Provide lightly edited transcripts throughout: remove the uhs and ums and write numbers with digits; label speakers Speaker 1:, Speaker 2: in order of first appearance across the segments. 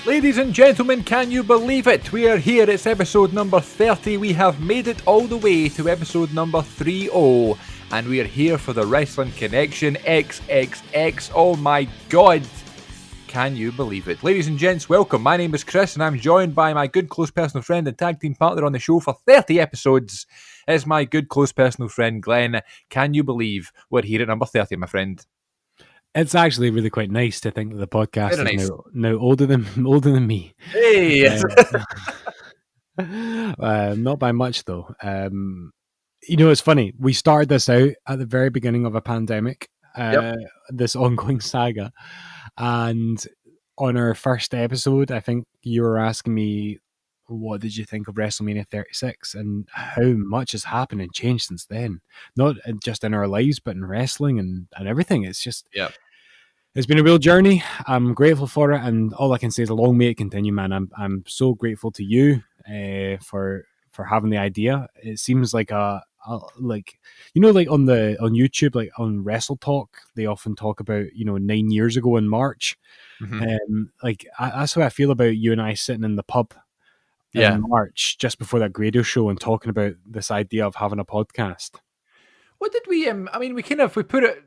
Speaker 1: Ladies and gentlemen, can you believe it? We are here, it's episode number 30. We have made it all the way to episode number 30, and we are here for the Wrestling Connection XXX. Oh my god, can you believe it? Ladies and gents, welcome. My name is Chris, and I'm joined by my good close personal friend and tag team partner on the show for 30 episodes. It's my good close personal friend Glenn. Can you believe we're here at number 30, my friend?
Speaker 2: It's actually really quite nice to think that the podcast
Speaker 1: Very
Speaker 2: is
Speaker 1: nice.
Speaker 2: now older than me.
Speaker 1: Hey!
Speaker 2: Not by much though. It's funny. We started this out at the very beginning of a pandemic, this ongoing saga, and on our first episode, I think you were asking me, what did you think of WrestleMania 36 and how much has happened and changed since then? Not just in our lives, but in wrestling and everything. It's just, it's been a real journey. I'm grateful for it, and all I can say is long may it continue, man. I'm so grateful to you for having the idea. It seems like like on YouTube, like on Wrestle Talk, they often talk about 9 years ago in March. That's how I feel about you and I sitting in the pub in March just before that Grado show and talking about this idea of having a podcast.
Speaker 1: What did we? We put it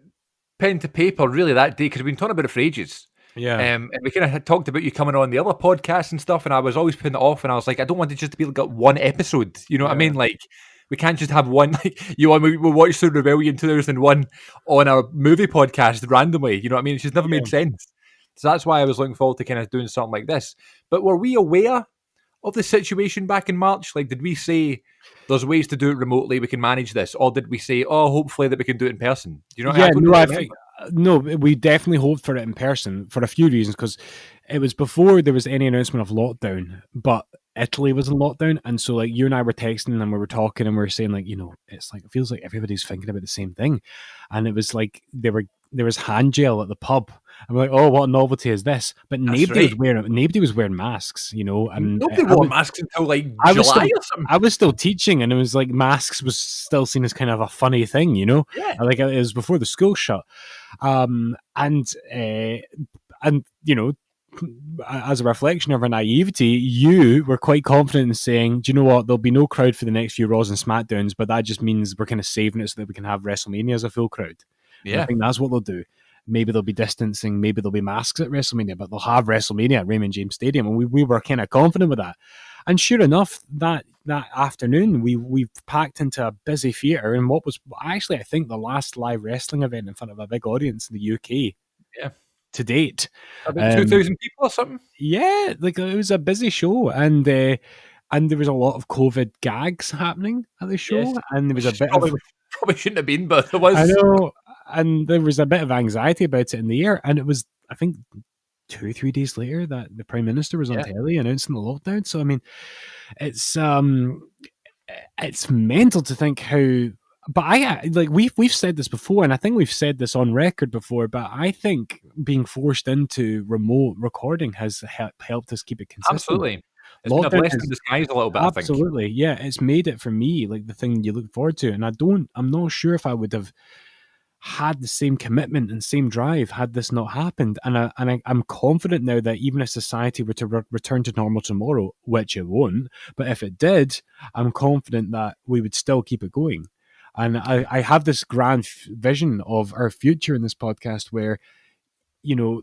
Speaker 1: pen to paper really that day because we've been talking about it for ages.
Speaker 2: Yeah.
Speaker 1: And we kind of had talked about you coming on the other podcast and stuff, and I was always putting it off, and I was like, I don't want it just to be like one episode. You know what I mean? Like, we can't just have one. Like, we watched the Rebellion 2001 on a movie podcast randomly. You know what I mean? It's just never made sense. So that's why I was looking forward to kind of doing something like this. But were we aware of the situation back in March? Like, did we say there's ways to do it remotely, we can manage this, or did we say, hopefully that we can do it in person? Do you know?
Speaker 2: I think no, we definitely hoped for it in person for a few reasons, because it was before there was any announcement of lockdown, but Italy was in lockdown, and so like you and I were texting and we were talking and we were saying like, it's like it feels like everybody's thinking about the same thing, and it was like there was hand gel at the pub. I'm like, oh, what novelty is this? But nobody was wearing masks, and
Speaker 1: nobody wore masks until like July or something.
Speaker 2: I was still teaching, and it was like masks was still seen as kind of a funny thing, like it was before the school shut, as a reflection of our naivety, you were quite confident in saying, do you know what, there'll be no crowd for the next few Raws and SmackDowns, but that just means we're kind of saving it so that we can have WrestleMania as a full crowd. Yeah, I think that's what they'll do. Maybe there'll be distancing, maybe there'll be masks at WrestleMania, but they'll have WrestleMania at Raymond James Stadium, and we were kind of confident with that. And sure enough, that afternoon, we packed into a busy theatre in what was actually, I think, the last live wrestling event in front of a big audience in the UK.
Speaker 1: Yeah.
Speaker 2: To date.
Speaker 1: About 2,000 people or something?
Speaker 2: Yeah, like it was a busy show, and there was a lot of COVID gags happening at the show, and there was a bit
Speaker 1: probably shouldn't have been, but there was.
Speaker 2: I know, and there was a bit of anxiety about it in the air, and it was, I think, 2 or 3 days later that the Prime Minister was on telly announcing the lockdown. So I mean, it's mental to think how. But we've said this before, and I think we've said this on record before, but I think being forced into remote recording has helped us keep it consistent.
Speaker 1: Absolutely. It's been a blessing in disguise a little bit,
Speaker 2: absolutely, I think. Yeah, it's made it for me like the thing you look forward to, and I'm not sure if I would have had the same commitment and same drive had this not happened. And I'm confident now that even if society were to return to normal tomorrow, which it won't, but if it did, I'm confident that we would still keep it going. And I have this grand vision of our future in this podcast where,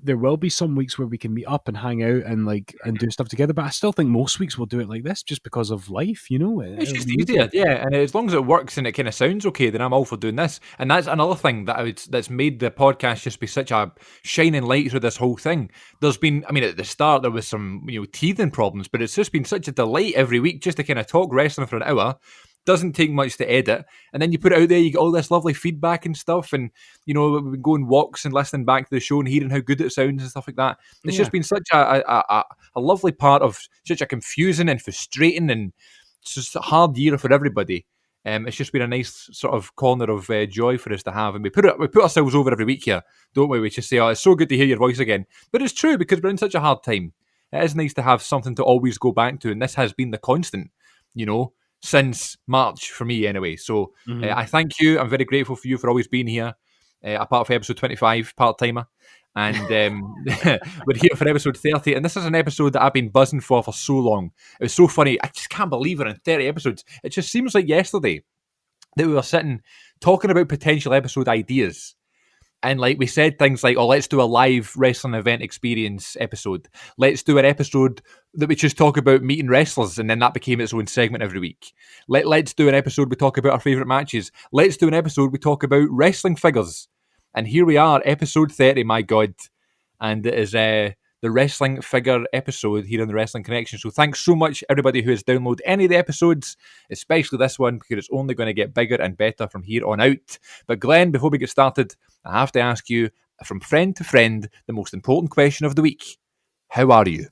Speaker 2: there will be some weeks where we can meet up and hang out and and do stuff together. But I still think most weeks we'll do it like this just because of life,
Speaker 1: It's just easier, yeah. And as long as it works and it kind of sounds okay, then I'm all for doing this. And that's another thing that's made the podcast just be such a shining light through this whole thing. There's been, at the start there was some, teething problems, but it's just been such a delight every week just to kind of talk wrestling for an hour. Doesn't take much to edit, and then you put it out there, you get all this lovely feedback and stuff, and we've been going walks and listening back to the show and hearing how good it sounds and stuff like that. It's just been such a lovely part of such a confusing and frustrating and just a hard year for everybody. It's just been a nice sort of corner of joy for us to have, and we put ourselves over every week here, don't we? We just say, it's so good to hear your voice again, but it's true because we're in such a hard time. It is nice to have something to always go back to, and this has been the constant, since March for me anyway. So I thank you. I'm very grateful for you for always being here, apart from episode 25, part-timer. And we're here for episode 30. And this is an episode that I've been buzzing for so long. It was so funny. I just can't believe we're in 30 episodes. It just seems like yesterday that we were sitting talking about potential episode ideas. And like we said things like, oh, let's do a live wrestling event experience episode. Let's do an episode that we just talk about meeting wrestlers, and then that became its own segment every week. Let's do an episode we talk about our favourite matches. Let's do an episode we talk about wrestling figures. And here we are, episode 30, my God. And it is the wrestling figure episode here on the Wrestling Connection. So thanks so much, everybody who has downloaded any of the episodes, especially this one, because it's only going to get bigger and better from here on out. But Glenn, before we get started, I have to ask you, from friend to friend, the most important question of the week. How are you?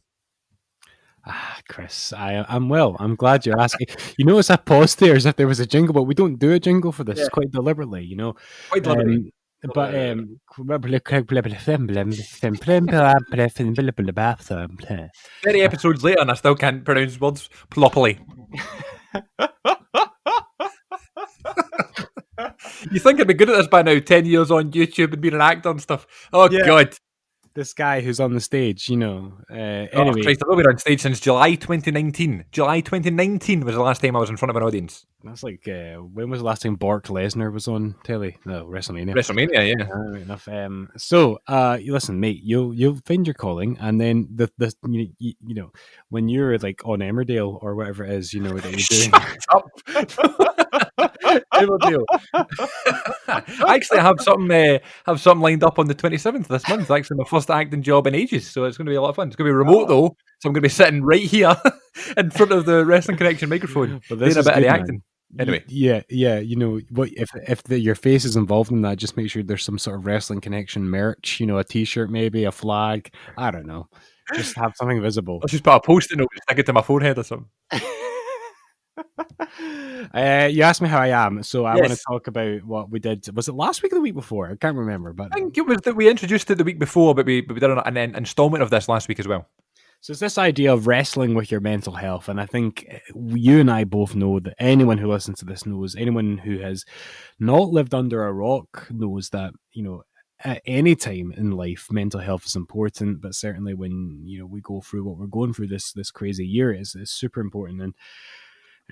Speaker 2: Chris, I'm well. I'm glad you're asking. You notice I paused there as if there was a jingle, but we don't do a jingle for this quite deliberately, you know.
Speaker 1: Quite deliberately.
Speaker 2: But
Speaker 1: 30 episodes later and I still can't pronounce words properly. You think I'd be good at this by now, 10 years on YouTube and being an actor and stuff. Oh, yeah. God.
Speaker 2: This guy who's on the stage, you know.
Speaker 1: Anyway. Christ, I've not been on stage since July 2019. July 2019 was the last time I was in front of an audience.
Speaker 2: That's like, when was the last time Brock Lesnar was on telly? No, WrestleMania.
Speaker 1: WrestleMania, yeah.
Speaker 2: Right enough. So, listen, mate, you'll find your calling, and then the you know, when you're like on Emmerdale or whatever it is, you know, that you're doing.
Speaker 1: Shut up. Emmerdale. I actually have something lined up on the 27th this month. It's actually my first acting job in ages, so it's going to be a lot of fun. It's going to be remote though, so I'm going to be sitting right here in front of the Wrestling Connection microphone, doing a bit of the acting. Anyway,
Speaker 2: yeah, you know what? If your face is involved in that, just make sure there's some sort of Wrestling Connection merch. You know, a T-shirt, maybe a flag. I don't know. Just have something visible.
Speaker 1: I'll just put a post-it note, stick it to my forehead or something.
Speaker 2: You asked me how I am, so I want to talk about what we did. Was it last week or the week before? I can't remember, but
Speaker 1: I think it was that we introduced it the week before, but we did an installment of this last week as well.
Speaker 2: So it's this idea of wrestling with your mental health, and I think you and I both know that anyone who listens to this knows, anyone who has not lived under a rock knows that, you know, at any time in life, mental health is important, but certainly when, you know, we go through what we're going through this crazy year, it's super important.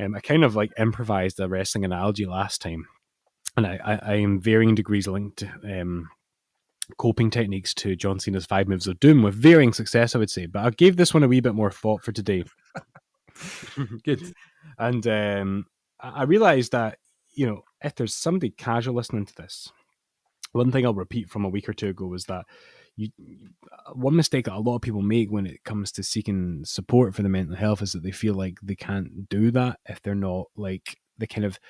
Speaker 2: And I kind of like improvised a wrestling analogy last time, and I am varying degrees linked coping techniques to John Cena's 5 Moves of Doom with varying success, I would say. But I gave this one a wee bit more thought for today.
Speaker 1: Good.
Speaker 2: And I realized that, you know, if there's somebody casual listening to this, one thing I'll repeat from a week or two ago was that one mistake that a lot of people make when it comes to seeking support for the mental health is that they feel like they can't do that if they're not like the kind of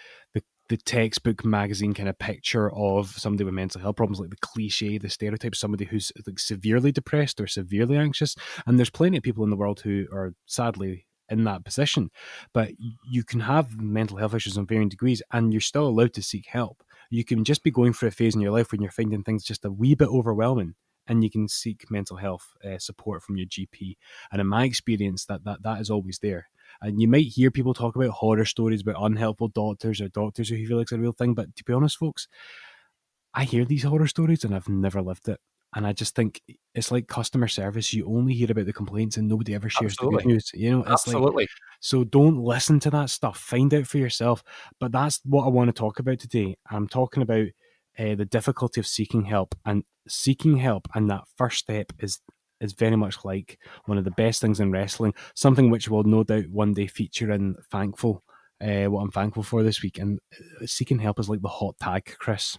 Speaker 2: the textbook magazine kind of picture of somebody with mental health problems, like the cliche, the stereotype, somebody who's like severely depressed or severely anxious. And there's plenty of people in the world who are sadly in that position, but you can have mental health issues on varying degrees and you're still allowed to seek help. You can just be going through a phase in your life when you're finding things just a wee bit overwhelming, and you can seek mental health support from your GP. And in my experience, that is always there. And you might hear people talk about horror stories about unhelpful doctors or doctors who feel like it's a real thing. But to be honest, folks, I hear these horror stories and I've never lived it. And I just think it's like customer service. You only hear about the complaints and nobody ever shares the good news. You know, it's
Speaker 1: absolutely.
Speaker 2: Like, so don't listen to that stuff. Find out for yourself. But that's what I want to talk about today. I'm talking about the difficulty of seeking help. And that first step is very much like one of the best things in wrestling, something which will no doubt one day feature in Thankful, what I'm thankful for this week. And seeking help is like the hot tag, Chris.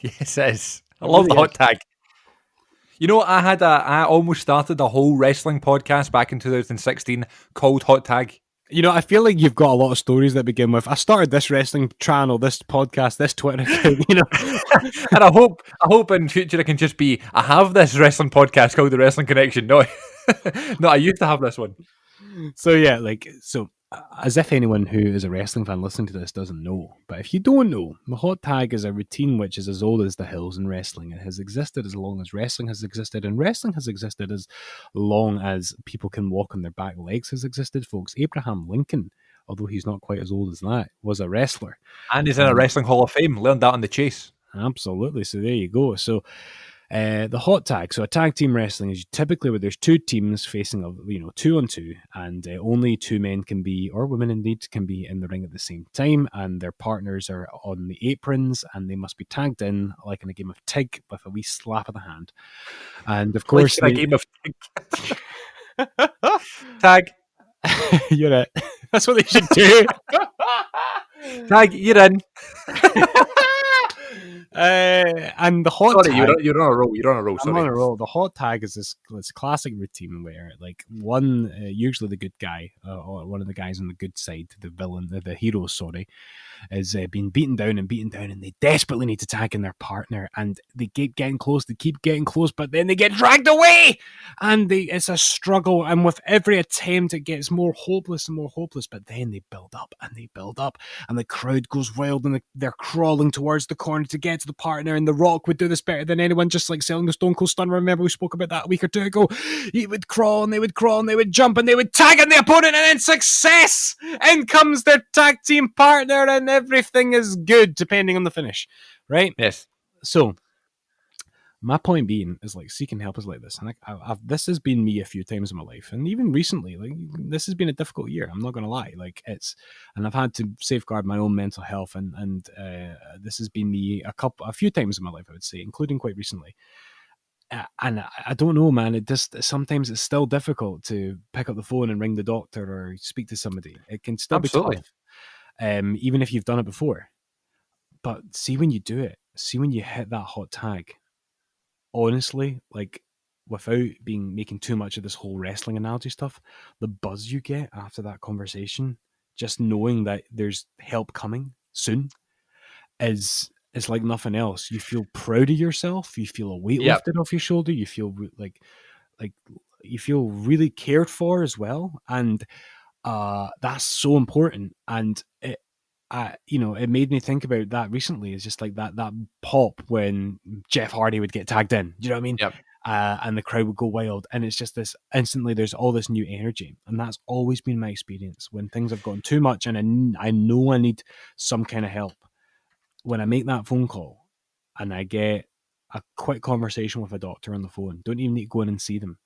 Speaker 1: Yes, it is. I love the hot tag. You know, I almost started a whole wrestling podcast back in 2016 called Hot Tag.
Speaker 2: You know, I feel like you've got a lot of stories that begin with, I started this wrestling channel, this podcast, this Twitter account, you know.
Speaker 1: And I hope in future it can just be, I have this wrestling podcast called The Wrestling Connection. No, I used to have this one.
Speaker 2: So yeah, as if anyone who is a wrestling fan listening to this doesn't know. But if you don't know, the hot tag is a routine which is as old as the hills in wrestling. It has existed as long as wrestling has existed, and wrestling has existed as long as people can walk on their back legs has existed, folks. Abraham Lincoln, although he's not quite as old as that, was a wrestler.
Speaker 1: And he's in a Wrestling Hall of Fame. Learned that on the chase.
Speaker 2: Absolutely. So there you go. So The hot tag. So a tag team wrestling is typically where there's two teams facing 2-on-2, and only two men can be, or women indeed, can be in the ring at the same time, and their partners are on the aprons, and they must be tagged in like in a game of tag with a wee slap of the hand. And of course,
Speaker 1: like a game of tag.
Speaker 2: You're it. That's what they should do.
Speaker 1: Tag, you're in.
Speaker 2: And the hot tag.
Speaker 1: You're on a roll. You're on a roll.
Speaker 2: I'm on a roll. The hot tag is this classic routine where, like, usually the good guy, or one of the guys on the good side, the villain, the hero, sorry, is being beaten down, and they desperately need to tag in their partner, and they keep getting close, but then they get dragged away, and it's a struggle, and with every attempt it gets more hopeless and more hopeless, but then they build up, and the crowd goes wild, and they're crawling towards the corner to get to the partner, and The Rock would do this better than anyone, just like selling the Stone Cold Stunner. Remember we spoke about that a week or two ago. He would crawl, and they would jump, and they would tag in the opponent, and then success! In comes their tag team partner, and everything is good, depending on the finish, right?
Speaker 1: Yes.
Speaker 2: So, my point being is, like, seeking help is like this, and this has been me a few times in my life, and even recently, like, this has been a difficult year. I'm not going to lie, and I've had to safeguard my own mental health, and this has been me a few times in my life, I would say, including quite recently. And I don't know, man. Sometimes it's still difficult to pick up the phone and ring the doctor or speak to somebody. It can still be tough. Even if you've done it before. But see when you do it, see when you hit that hot tag, honestly, like, without making too much of this whole wrestling analogy stuff, the buzz you get after that conversation, just knowing that there's help coming soon, is like nothing else. You feel proud of yourself, you feel a weight lifted off your shoulder, you feel like you feel really cared for as well, and that's so important. And it made me think about that recently. It's just like that pop when Jeff Hardy would get tagged in. Do you know what I mean?
Speaker 1: Yep.
Speaker 2: And the crowd would go wild, and it's just this instantly. There's all this new energy, and that's always been my experience when things have gotten too much, and I know I need some kind of help. When I make that phone call, and I get a quick conversation with a doctor on the phone, don't even need to go in and see them.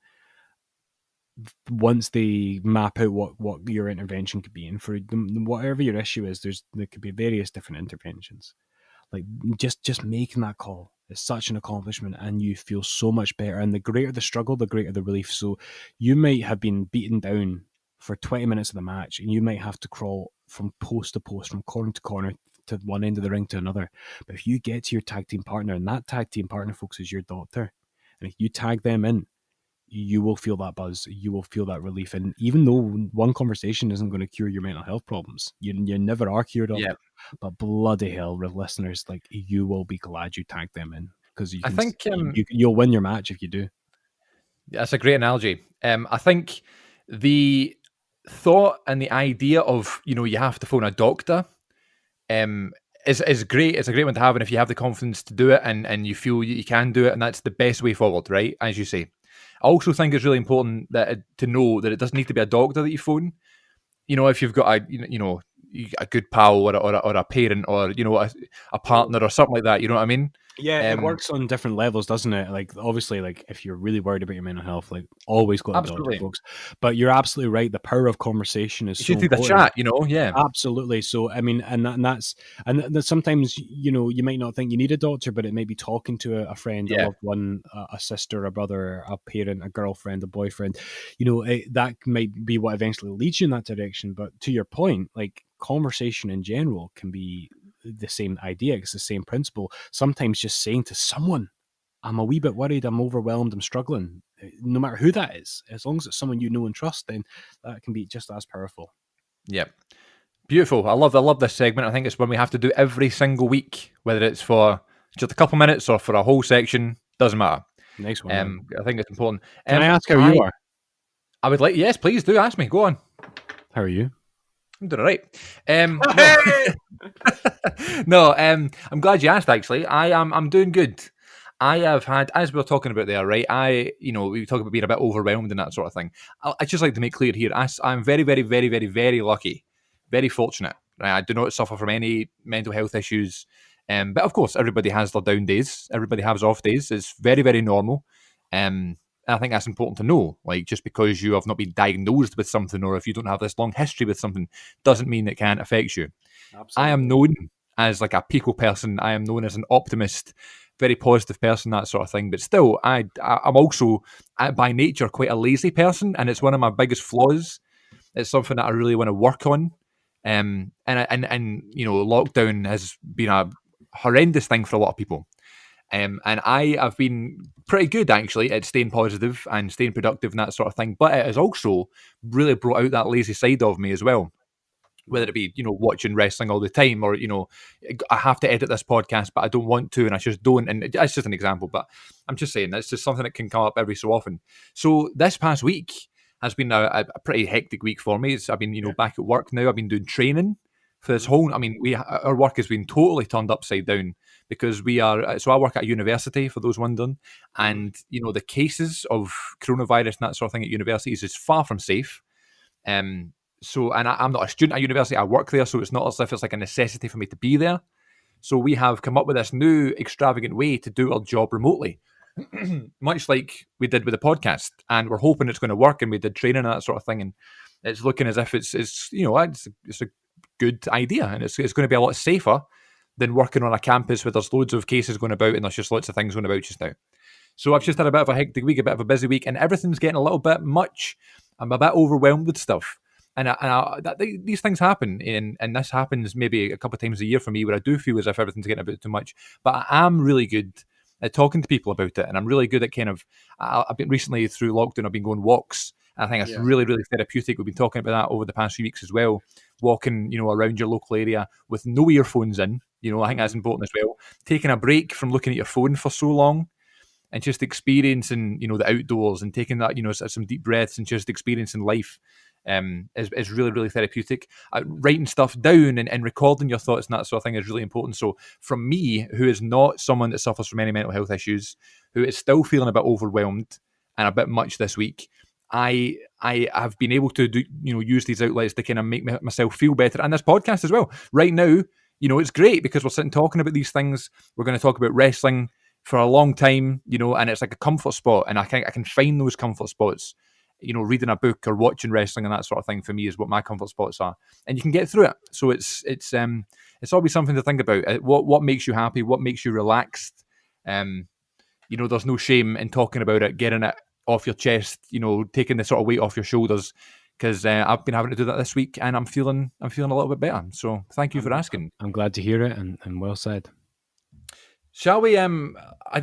Speaker 2: Once they map out what your intervention could be, and for whatever your issue is, there could be various different interventions. Like, just making that call is such an accomplishment, and you feel so much better. And the greater the struggle, the greater the relief. So you might have been beaten down for 20 minutes of the match, and you might have to crawl from post to post, from corner to corner, to one end of the ring to another. But if you get to your tag team partner, and that tag team partner, folks, is your doctor, and if you tag them in, you will feel that buzz, you will feel that relief. And even though one conversation isn't going to cure your mental health problems, you never are cured of it, but bloody hell, listeners, like, you will be glad you tagged them in, because I think you'll win your match if you do.
Speaker 1: That's a great analogy. I think the thought and the idea of, you have to phone a doctor is great. It's a great one to have, and if you have the confidence to do it, and you feel you can do it, and that's the best way forward, right? As you say. I also think it's really important to know that it doesn't need to be a doctor that you phone. If you've got a good pal or a parent, or a partner or something like that, you know what I mean?
Speaker 2: Yeah, it works on different levels, doesn't it? Like, obviously, like, if you're really worried about your mental health, like, always go to the doctor, folks. But you're absolutely right. The power of conversation is so important.
Speaker 1: The chat, yeah.
Speaker 2: Absolutely. So, I mean, and sometimes, you might not think you need a doctor, but it may be talking to a friend, a loved one, a sister, a brother, a parent, a girlfriend, a boyfriend. That might be what eventually leads you in that direction. But to your point, like, conversation in general can be the same idea. It's the same principle. Sometimes just saying to someone, I'm a wee bit worried, I'm overwhelmed, I'm struggling, no matter who that is, as long as it's someone you know and trust, then that can be just as powerful.
Speaker 1: Yep. Beautiful. I love this segment. I think it's one we have to do every single week, whether it's for just a couple minutes or for a whole section, doesn't matter.
Speaker 2: Nice one.
Speaker 1: I think it's important.
Speaker 2: Can I ask how you are?
Speaker 1: I would like, yes, please do ask me. Go on.
Speaker 2: How are you?
Speaker 1: I'm doing all right. I'm glad you asked, actually. I'm doing good. I have had, as we were talking about there, right? We talk about being a bit overwhelmed and that sort of thing. I just like to make clear here, I'm very, very, very, very, very lucky, very fortunate. Right? I do not suffer from any mental health issues. But of course, everybody has their down days. Everybody has off days. It's very, very normal. I think that's important to know. Like, just because you have not been diagnosed with something, or if you don't have this long history with something, doesn't mean it can't affect you.
Speaker 2: Absolutely.
Speaker 1: I am known as like a Pico person. I am known as an optimist, very positive person, that sort of thing. But still, I'm also by nature quite a lazy person, and it's one of my biggest flaws. It's something that I really want to work on. And lockdown has been a horrendous thing for a lot of people. And I have been pretty good, actually, at staying positive and staying productive and that sort of thing. But it has also really brought out that lazy side of me as well. Whether it be, watching wrestling all the time, or, I have to edit this podcast, but I don't want to, and I just don't. And that's just an example, but I'm just saying that's just something that can come up every so often. So this past week has been a pretty hectic week for me. I've been, back at work now. I've been doing training for this whole. I mean, our work has been totally turned upside down because we are. So I work at a university, for those wondering, and the cases of coronavirus and that sort of thing at universities is far from safe. So, and I'm not a student at university, I work there, so it's not as if it's like a necessity for me to be there. So we have come up with this new extravagant way to do our job remotely, much like we did with the podcast, and we're hoping it's going to work, and we did training and that sort of thing, and it's looking as if it's a good idea, and it's going to be a lot safer than working on a campus where there's loads of cases going about and there's just lots of things going about just now. So I've just had a bit of a hectic week, a bit of a busy week, and everything's getting a little bit much. I'm a bit overwhelmed with stuff. And these things happen, and this happens maybe a couple of times a year for me, where I do feel as if everything's getting a bit too much. But I am really good at talking to people about it, and I'm really good at I've been recently through lockdown, I've been going walks. And I think it's really, really therapeutic. We've been talking about that over the past few weeks as well. Walking, around your local area with no earphones in. I think that's important as well. Taking a break from looking at your phone for so long, and just experiencing, the outdoors, and taking that, some deep breaths and just experiencing life. Is really, really therapeutic. Writing stuff down and recording your thoughts and that sort of thing is really important. So from me, who is not someone that suffers from any mental health issues, who is still feeling a bit overwhelmed and a bit much this week, I have been able to use these outlets to kind of make myself feel better. And this podcast as well. Right now, it's great because we're sitting talking about these things. We're going to talk about wrestling for a long time, and it's like a comfort spot. And I can find those comfort spots. Reading a book or watching wrestling and that sort of thing for me is what my comfort spots are, and you can get through it. So it's always something to think about. What makes you happy? What makes you relaxed? There's no shame in talking about it, getting it off your chest. Taking the sort of weight off your shoulders. Because I've been having to do that this week, and I'm feeling a little bit better. So thank you for asking.
Speaker 2: I'm glad to hear it, and well said.
Speaker 1: Shall we? I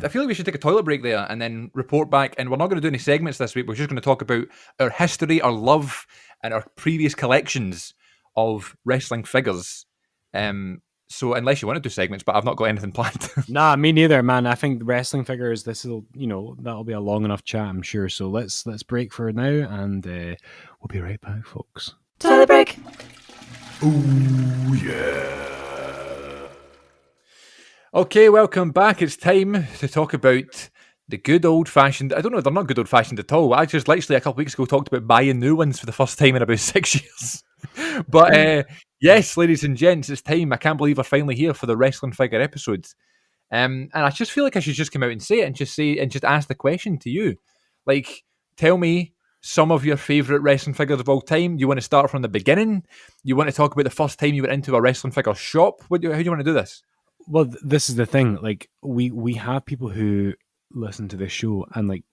Speaker 1: feel like we should take a toilet break there and then report back. And we're not going to do any segments this week. We're just going to talk about our history, our love, and our previous collections of wrestling figures. So unless you want to do segments, but I've not got anything planned.
Speaker 2: Nah, me neither, man. I think the wrestling figures, that'll be a long enough chat, I'm sure. So let's break for now, and we'll be right back, folks.
Speaker 3: Toilet break.
Speaker 1: Oh yeah. Okay, welcome back. It's time to talk about the good old-fashioned... I don't know, they're not good old-fashioned at all. I just literally a couple of weeks ago talked about buying new ones for the first time in about 6 years. But yes, ladies and gents, it's time. I can't believe we're finally here for the wrestling figure episode. And I just feel like I should just come out and say it and just ask the question to you. Like, tell me some of your favourite wrestling figures of all time. You want to start from the beginning? You want to talk about the first time you went into a wrestling figure shop? How do you want to do this?
Speaker 2: Well, this is the thing. Like, we have people who listen to this show, and like,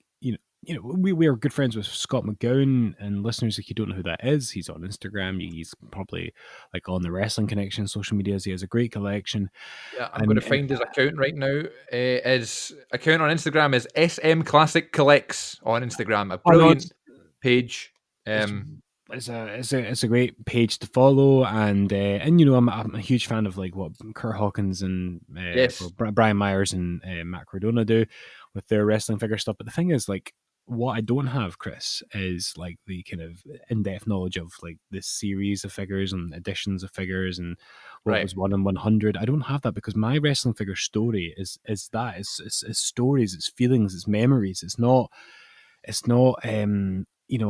Speaker 2: we are good friends with Scott McGowan, and listeners, if you don't know who that is, he's on Instagram. He's probably like on the Wrestling Connection social medias. He has a great collection.
Speaker 1: Yeah, I'm going to find his account right now. His account on Instagram is SM Classic Collects on Instagram. A brilliant page.
Speaker 2: It's a great page to follow, and I'm a huge fan of like what Kurt Hawkins and Brian Myers and Matt Cardona do with their wrestling figure stuff. But the thing is, like, what I don't have, Chris, is like the kind of in-depth knowledge of like this series of figures and editions of figures and what was 1 in 100. I don't have that because my wrestling figure story is stories, it's feelings, it's memories. It's not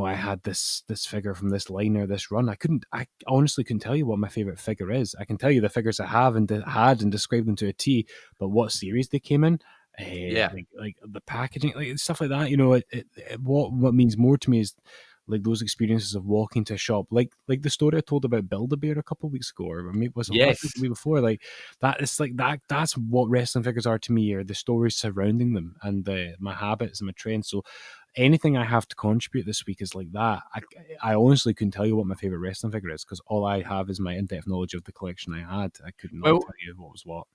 Speaker 2: I had this figure from this line or this run. I honestly couldn't tell you what my favorite figure is. I can tell you the figures I have and had and describe them to a T, but what series they came in,
Speaker 1: Yeah.
Speaker 2: like the packaging, like stuff like that. What means more to me is like those experiences of walking to a shop, like the story I told about Build-A-Bear a couple of weeks ago, or maybe was it last week,
Speaker 1: Yes.
Speaker 2: the week before. Like that is like that. That's what wrestling figures are to me, or the stories surrounding them, and my habits and my trends. So anything I have to contribute this week is like that. I honestly couldn't tell you what my favorite wrestling figure is because all I have is my in-depth knowledge of the collection I had. I could not
Speaker 1: Well,
Speaker 2: tell you what was what.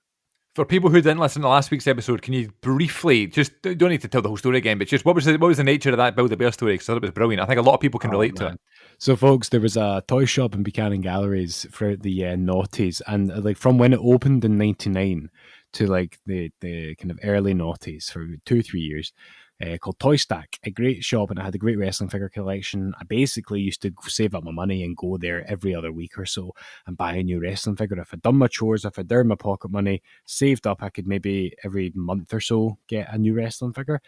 Speaker 1: for people who didn't listen to last week's episode, can you briefly, just don't need to tell the whole story again, but just what was the nature of that Build-A-Bear story? Because I thought it was brilliant. I think a lot of people can
Speaker 2: Oh,
Speaker 1: relate to
Speaker 2: man.
Speaker 1: it.
Speaker 2: So, folks, there was a toy shop in Buchanan Galleries throughout the noughties, and like from when it opened in '99 to like the kind of early noughties for 2 or 3 years, called Toy Stack. A great shop, and I had a great wrestling figure collection. I basically used to save up my money and go there every other week or so and buy a new wrestling figure. If I'd done my chores, if I'd earned my pocket money, saved up, I could maybe every month or so get a new wrestling figure.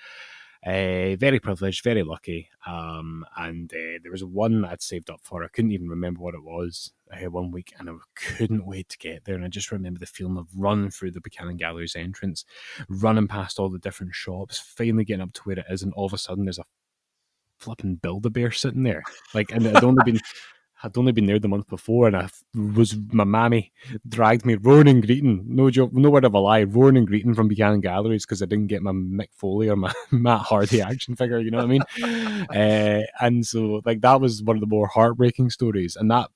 Speaker 2: Very privileged, very lucky. And there was one I'd saved up for. I couldn't even remember what it was one week, and I couldn't wait to get there. And I just remember the feeling of running through the Buchanan Galleries entrance, running past all the different shops, finally getting up to where it is, and all of a sudden there's a flipping Build-A-Bear sitting there. Like, and I'd only been there the month before, and my mammy dragged me roaring and greeting, no joke, no word of a lie, roaring and greeting from Buchanan Galleries because I didn't get my Mick Foley or my Matt Hardy action figure, you know what I mean? And so, like, that was one of the more heartbreaking stories, and that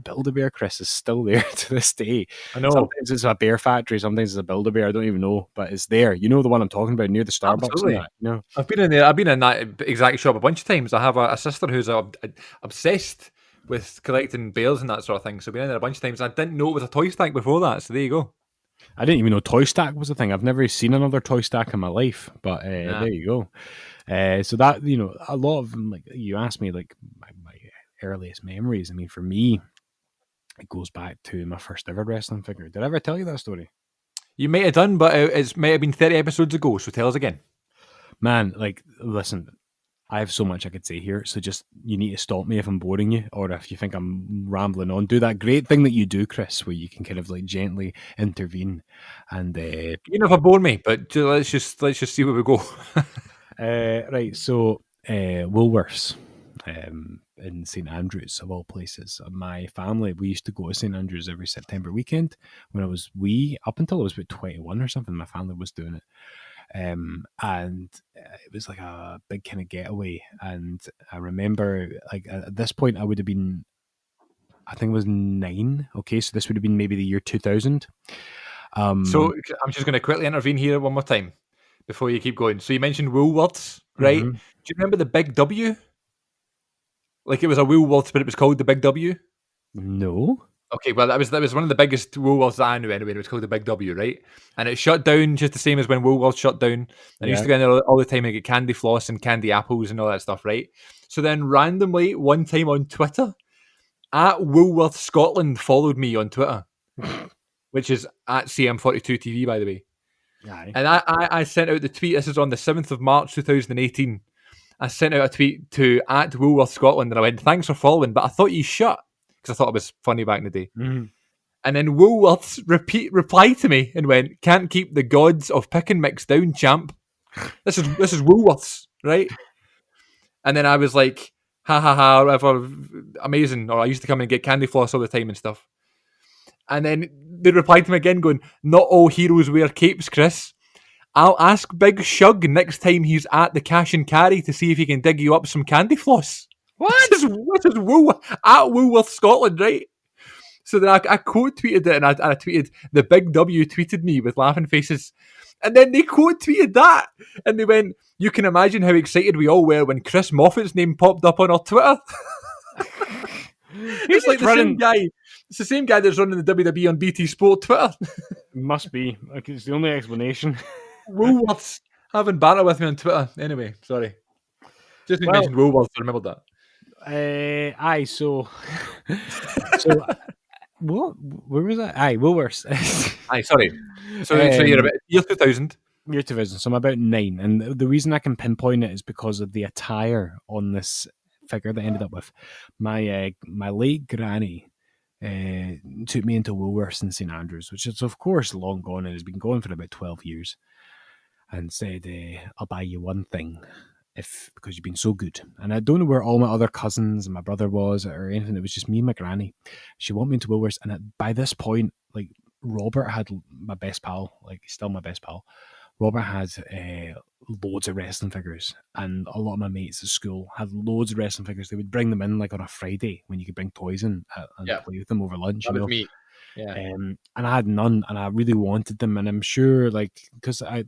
Speaker 2: Build-A-Bear, Chris, is still there to this day.
Speaker 1: I know.
Speaker 2: Sometimes it's a bear factory, sometimes it's a Build-A-Bear, I don't even know, but it's there. You know the one I'm talking about, near the Starbucks.
Speaker 1: Absolutely.
Speaker 2: And that, you know?
Speaker 1: I've been in there. I've been in that exact shop a bunch of times. I have a sister who's obsessed with collecting bears and that sort of thing. So I've been in there a bunch of times. I didn't know it was a toy stack before that. So there you go.
Speaker 2: I didn't even know Toy Stack was a thing. I've never seen another Toy Stack in my life, but
Speaker 1: Nah.
Speaker 2: there you go. So that, a lot of them, like you asked me, like my earliest memories. I mean, for me, it goes back to my first ever wrestling figure. Did I ever tell you that story?
Speaker 1: You might have done, but it might have been 30 episodes ago. So tell us again.
Speaker 2: Man, like, listen, I have so much I could say here, so just you need to stop me if I'm boring you, or if you think I'm rambling on. Do that great thing that you do, Chris, where you can kind of like gently intervene. And
Speaker 1: You know if I bore me, but let's just see where we go.
Speaker 2: right, so Woolworths in St Andrews, of all places. My family, we used to go to St Andrews every September weekend when I was up until I was about 21 or something. My family was doing it. And it was like a big kind of getaway. And I remember, like, at this point, I would have been, I think it was 9. Okay, so this would have been maybe the year 2000.
Speaker 1: So I'm just going to quickly intervene here one more time before you keep going. So you mentioned Woolworths, right?
Speaker 2: Mhm.
Speaker 1: Do you remember the Big W? Like it was a Woolworths, but it was called the Big W?
Speaker 2: No.
Speaker 1: Okay, well that was one of the biggest Woolworths that I knew anyway. It was called the Big W, right? And it shut down just the same as when Woolworths shut down. And I used to go in there all the time and get candy floss and candy apples and all that stuff, right? So then randomly one time on Twitter, at Woolworths Scotland followed me on Twitter, which is at CM42TV, by the way.
Speaker 2: Aye.
Speaker 1: And I sent out the tweet. This is on the 7th of March 2018. I sent out a tweet to at Woolworths Scotland and I went, thanks for following, but I thought you shut because I thought it was funny back in the day.
Speaker 2: Mhm.
Speaker 1: And then Woolworths replied to me and went, can't keep the gods of pick and mix down, champ. This is Woolworths, right? And then I was like, ha ha ha, whatever, amazing. Or I used to come and get candy floss all the time and stuff. And then they replied to me again going, not all heroes wear capes, Chris. I'll ask Big Shug next time he's at the cash and carry to see if he can dig you up some candy floss.
Speaker 2: What?
Speaker 1: This is at Woolworth Scotland, right? So then I quote tweeted it and I tweeted, the Big W tweeted me with laughing faces. And then they quote tweeted that. And they went, you can imagine how excited we all were when Chris Moffat's name popped up on our Twitter. It's like the same guy. It's the same guy that's running the WWE on BT Sport Twitter.
Speaker 2: Must be. Like, it's the only explanation.
Speaker 1: Woolworths having banter with me on Twitter. Anyway, sorry. Just mentioned Woolworths, I remembered that.
Speaker 2: Aye, so what? Where was that? Aye, Woolworths.
Speaker 1: Aye, sorry. So you're about year 2000.
Speaker 2: Year 2000, so I'm about 9. And the reason I can pinpoint it is because of the attire on this figure that I ended up with. My late granny took me into Woolworths in St Andrews, which is, of course, long gone and has been going for about 12 years, and said, I'll buy you one thing because you've been so good. And I don't know where all my other cousins and my brother was or anything. It was just me and my granny. She wanted me into Woolworths, and by this point, like, Robert had my best pal, like, he's still my best pal. Robert had loads of wrestling figures, and a lot of my mates at school had loads of wrestling figures. They would bring them in like on a Friday when you could bring toys in and play with them over lunch.
Speaker 1: That was me. Yeah.
Speaker 2: And I had none, and I really wanted them. And I'm sure, like, because I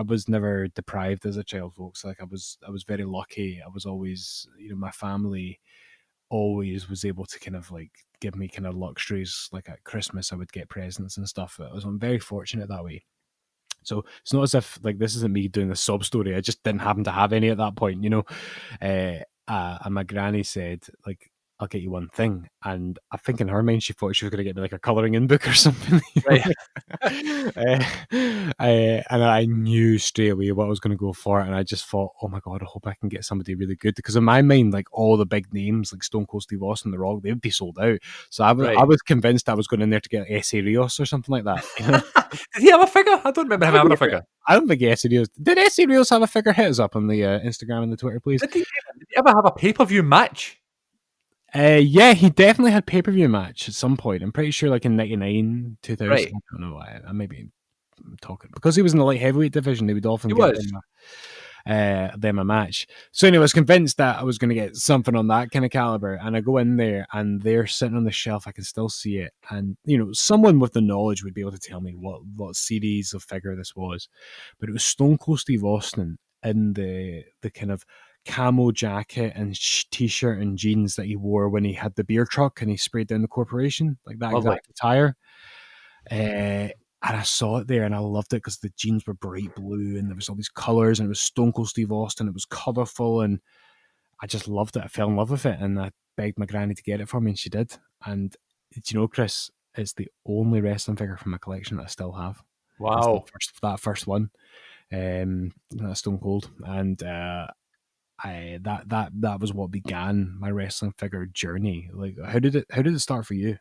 Speaker 2: was never deprived as a child, folks. Like, I was very lucky. I was always, my family always was able to kind of like give me kind of luxuries. Like at Christmas, I would get presents and stuff. I'm very fortunate that way. So it's not as if like this isn't me doing a sob story. I just didn't happen to have any at that point, And my granny said, like, I'll get you one thing. And I think in her mind, she thought she was going to get me like a colouring in book or something.
Speaker 1: Right.
Speaker 2: And I knew straight away what I was going to go for. And I just thought, oh my God, I hope I can get somebody really good. Because in my mind, like all the big names, like Stone Cold Steve Austin, The Rock, they would be sold out. So I was convinced I was going in there to get Esse Rios or something like that.
Speaker 1: Did he have a figure? I don't remember him having a figure.
Speaker 2: I don't think Esse Rios... Did Esse Rios have a figure? Hit us up on the Instagram and the Twitter, please.
Speaker 1: Did he ever have a pay-per-view match?
Speaker 2: Yeah, he definitely had pay-per-view match at some point. I'm pretty sure like in 99, 2000.
Speaker 1: Right.
Speaker 2: I don't know why. I maybe talking because he was in the light heavyweight division. They would often get them a match. So anyway, I was convinced that I was going to get something on that kind of caliber, and I go in there and they're sitting on the shelf. I can still see it, and someone with the knowledge would be able to tell me what series of figure this was, but it was Stone Cold Steve Austin in the kind of camo jacket and t-shirt and jeans that he wore when he had the beer truck and he sprayed down the corporation, like that exact attire. And I saw it there and I loved it because the jeans were bright blue and there was all these colours and it was Stone Cold Steve Austin. It was colourful and I just loved it. I fell in love with it and I begged my granny to get it for me and she did. And Chris, it's the only wrestling figure from my collection that I still have.
Speaker 1: Wow.
Speaker 2: That first one. That's Stone Cold. And that was what began my wrestling figure journey. Like, how did it start for you?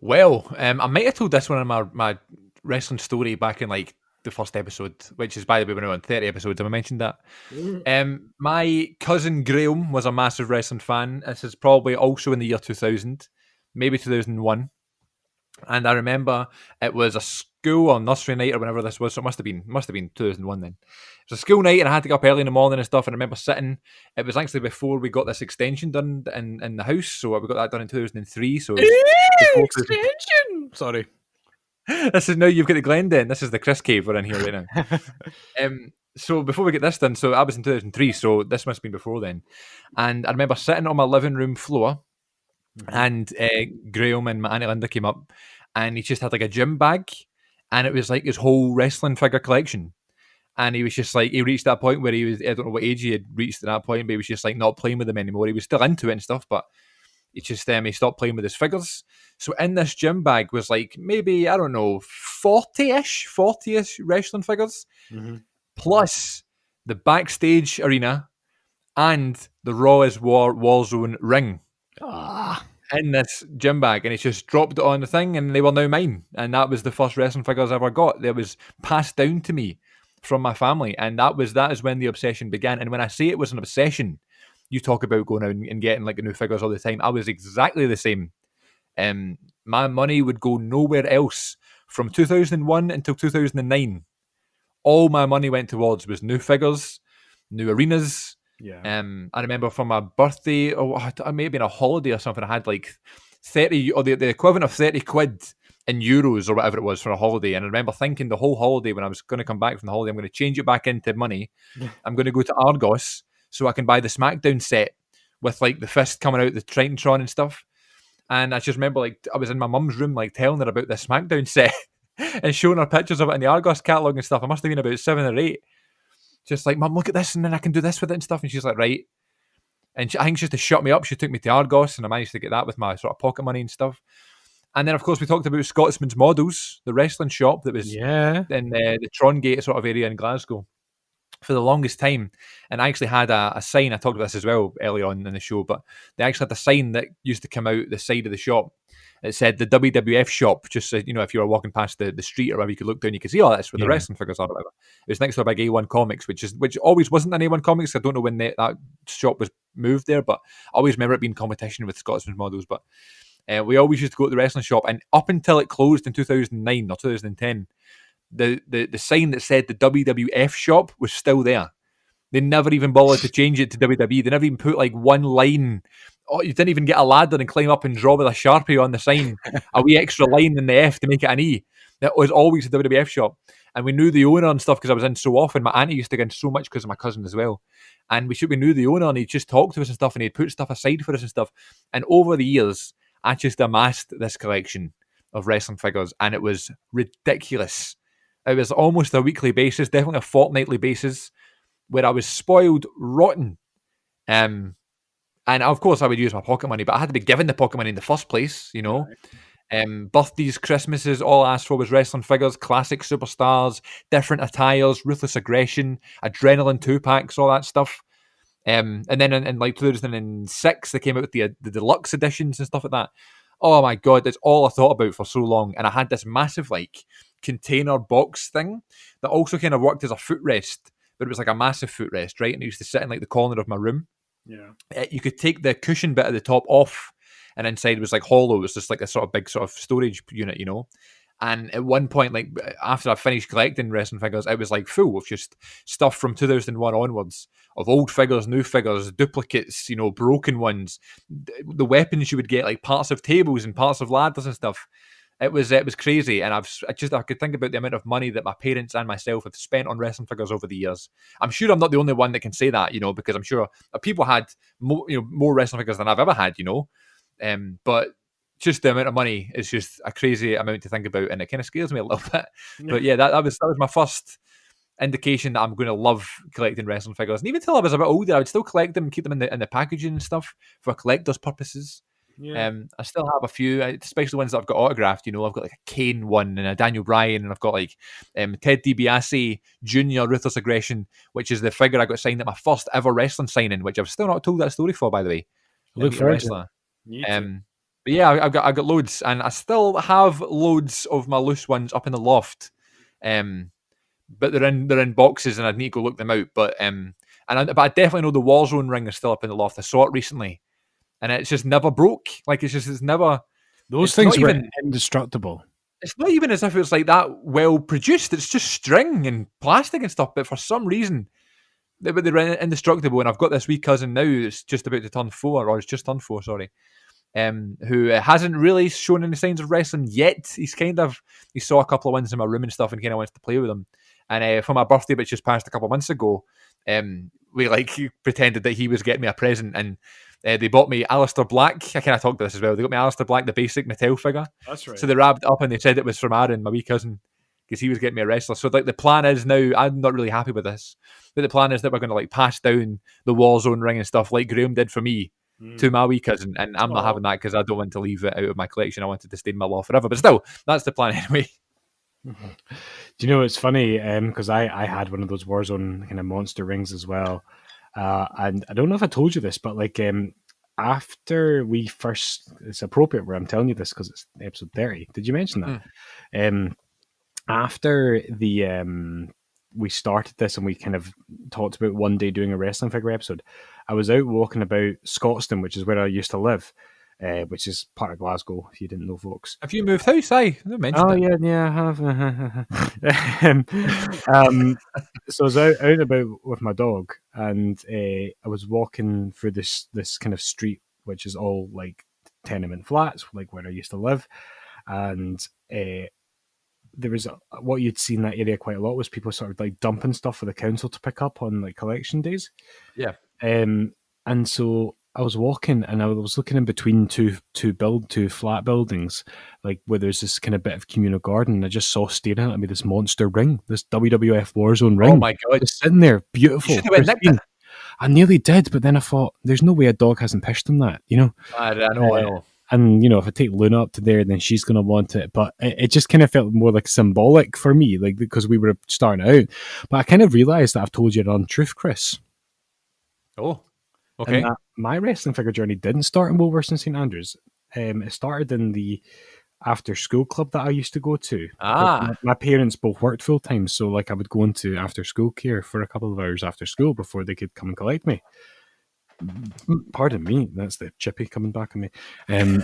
Speaker 1: Well, I might have told this one in my wrestling story back in like the first episode, which is, by the way, we're now on 30 episodes. Have I mentioned that? My cousin Graham was a massive wrestling fan. This is probably also in the year 2000, maybe 2001. And I remember it was a school or nursery night or whenever this was, so it must have been 2001 then. It was a school night and I had to get up early in the morning and stuff, and I remember sitting, it was actually before we got this extension done in the house, so we got that done in 2003, so
Speaker 2: extension! Sorry.
Speaker 1: This is now you've got the Glendon, this is the Chris Cave we're in here right now. So before we get this done, so I was in 2003, so this must have been before then, and I remember sitting on my living room floor, and Graham and my Auntie Linda came up and he just had like a gym bag and it was like his whole wrestling figure collection. And he was just like, he reached that point where he was, I don't know what age he had reached at that point, but he was just like not playing with them anymore. He was still into it and stuff, but he just, he stopped playing with his figures. So in this gym bag was like maybe, I don't know, 40-ish wrestling figures, plus the backstage arena and the Raw is Warzone ring. In this gym bag, and he just dropped it on the thing and they were now mine, and that was the first wrestling figures I ever got. That was passed down to me from my family, and that is when the obsession began. And when I say it was an obsession, you talk about going out and getting like new figures all the time. I was exactly the same. My money would go nowhere else from 2001 until 2009. All my money went towards was new figures, new arenas.
Speaker 2: Yeah.
Speaker 1: I remember for my birthday, or maybe in a holiday or something, I had like 30 or the equivalent of 30 quid in euros or whatever it was for a holiday. And I remember thinking the whole holiday when I was going to come back from the holiday, I'm going to change it back into money. I'm going to go to Argos so I can buy the SmackDown set with like the fist coming out, the Tritantron and stuff. And I just remember like I was in my mum's room like telling her about the SmackDown set and showing her pictures of it in the Argos catalogue and stuff. I must have been about 7 or 8. Just like, Mum, look at this, and then I can do this with it and stuff. And she's like, right. And I think just to shut me up, she took me to Argos, and I managed to get that with my sort of pocket money and stuff. And then, of course, we talked about Scotsman's Models, the wrestling shop that was
Speaker 2: Yeah.
Speaker 1: in the Trongate sort of area in Glasgow for the longest time. And I actually had a sign. I talked about this as well earlier on in the show, but they actually had a sign that used to come out the side of the shop. It said the WWF shop, just so, if you were walking past the street or whatever, you could look down, you could see, that's where the wrestling figures are or whatever. It was next to a big A1 Comics, which always wasn't an A1 Comics. I don't know when that shop was moved there, but I always remember it being competition with Scotsman's Models. But we always used to go to the wrestling shop, and up until it closed in 2009 or 2010, the sign that said the WWF shop was still there. They never even bothered to change it to WWE. They never even put like one line. Oh, you didn't even get a ladder and climb up and draw with a Sharpie on the sign, a wee extra line in the F to make it an E. That was always the WWF shop. And we knew the owner and stuff because I was in so often. My auntie used to go in so much because of my cousin as well. And we knew the owner, and he'd just talk to us and stuff, and he'd put stuff aside for us and stuff. And over the years, I just amassed this collection of wrestling figures, and it was ridiculous. It was almost a weekly basis, definitely a fortnightly basis, where I was spoiled rotten. And of course, I would use my pocket money, but I had to be given the pocket money in the first place, Birthdays, Christmases, all I asked for was wrestling figures, classic superstars, different attires, Ruthless Aggression, Adrenaline 2-packs, all that stuff. And then in like 2006, they came out with the deluxe editions and stuff like that. Oh my God, that's all I thought about for so long. And I had this massive like container box thing that also kind of worked as a footrest, but it was like a massive footrest, right? And it used to sit in like the corner of my room.
Speaker 2: Yeah.
Speaker 1: You could take the cushion bit at the top off, and inside was like hollow. It was just like a sort of big sort of storage unit, And at one point, like after I finished collecting wrestling figures, it was like full of just stuff from 2001 onwards of old figures, new figures, duplicates, broken ones. The weapons you would get, like parts of tables and parts of ladders and stuff. It was crazy, and I could think about the amount of money that my parents and myself have spent on wrestling figures over the years. I'm sure I'm not the only one that can say that, because I'm sure people had more wrestling figures than I've ever had, but just the amount of money is just a crazy amount to think about, and it kind of scares me a little bit. Yeah. But yeah, that was my first indication that I'm going to love collecting wrestling figures. And even until I was a bit older, I would still collect them and keep them in the packaging and stuff for collector's purposes. Yeah. I still have a few, especially ones that I've got autographed. I've got like a Kane one and a Daniel Bryan, and I've got like Ted DiBiase Jr. Ruthless Aggression, which is the figure I got signed at my first ever wrestling signing, which I've still not told that story for, by the way.
Speaker 2: Look forward to it.
Speaker 1: But yeah, I got loads, and I still have loads of my loose ones up in the loft. But they're in boxes, and I need to go look them out. But I definitely know the Warzone ring is still up in the loft. I saw it recently, and it's just never broke. Like it's never.
Speaker 2: Those things were indestructible.
Speaker 1: It's not even as if it's like that well produced. It's just string and plastic and stuff. But for some reason, they're indestructible. And I've got this wee cousin now that's just about to turn 4, or it's just turned 4. Sorry. Who hasn't really shown any signs of wrestling yet. He saw a couple of ones in my room and stuff, and kind of wants to play with them. And for my birthday, which just passed a couple of months ago, we pretended that he was getting me a present, and they bought me Aleister Black. I kind of talked about this as well. They got me Aleister Black, the basic Mattel figure.
Speaker 2: That's right.
Speaker 1: So they wrapped it up, and they said it was from Aaron, my wee cousin, because he was getting me a wrestler. So like the plan is now, I'm not really happy with this, but the plan is that we're going to like pass down the Warzone ring and stuff like Graham did for me. To my wee cousin, and I'm not having that because I don't want to leave it out of my collection. I wanted to stay in my loft forever, but still, that's the plan anyway.
Speaker 2: Mm-hmm. Do you know it's funny? Because I had one of those Warzone kind of monster rings as well, and I don't know if I told you this, but like after we first, it's appropriate where I'm telling you this because it's episode 30. Did you mention that? After we started this and we kind of talked about one day doing a wrestling figure episode, I was out walking about Scotstoun, which is where I used to live, which is part of Glasgow, if you didn't know, folks.
Speaker 1: Have you moved house? I mentioned
Speaker 2: it. Yeah, I have. So I was out about with my dog, and I was walking through this kind of street, which is all like tenement flats, like where I used to live, and there was what you'd see in that area quite a lot was people sort of like dumping stuff for the council to pick up on like collection days.
Speaker 1: Yeah.
Speaker 2: And so I was walking and I was looking in between two flat buildings, like where there's this kind of bit of communal garden. And I just saw staring at me this monster ring, this WWF Warzone ring.
Speaker 1: Oh my God.
Speaker 2: Just sitting there, beautiful. I nearly did, but then I thought, there's no way a dog hasn't pished him that,
Speaker 1: I know.
Speaker 2: And if I take Luna up to there, then she's going to want it. But it just kind of felt more like symbolic for me, like because we were starting out. But I kind of realized that I've told you an untruth, Chris.
Speaker 1: Oh,
Speaker 2: And
Speaker 1: okay.
Speaker 2: that my wrestling figure journey didn't start in Woolworths and St Andrews. It started in the after school club that I used to go to. My parents both worked full time, so like I would go into after school care for a couple of hours after school before they could come and collect me. Pardon me, that's the chippy coming back on me.
Speaker 1: I'm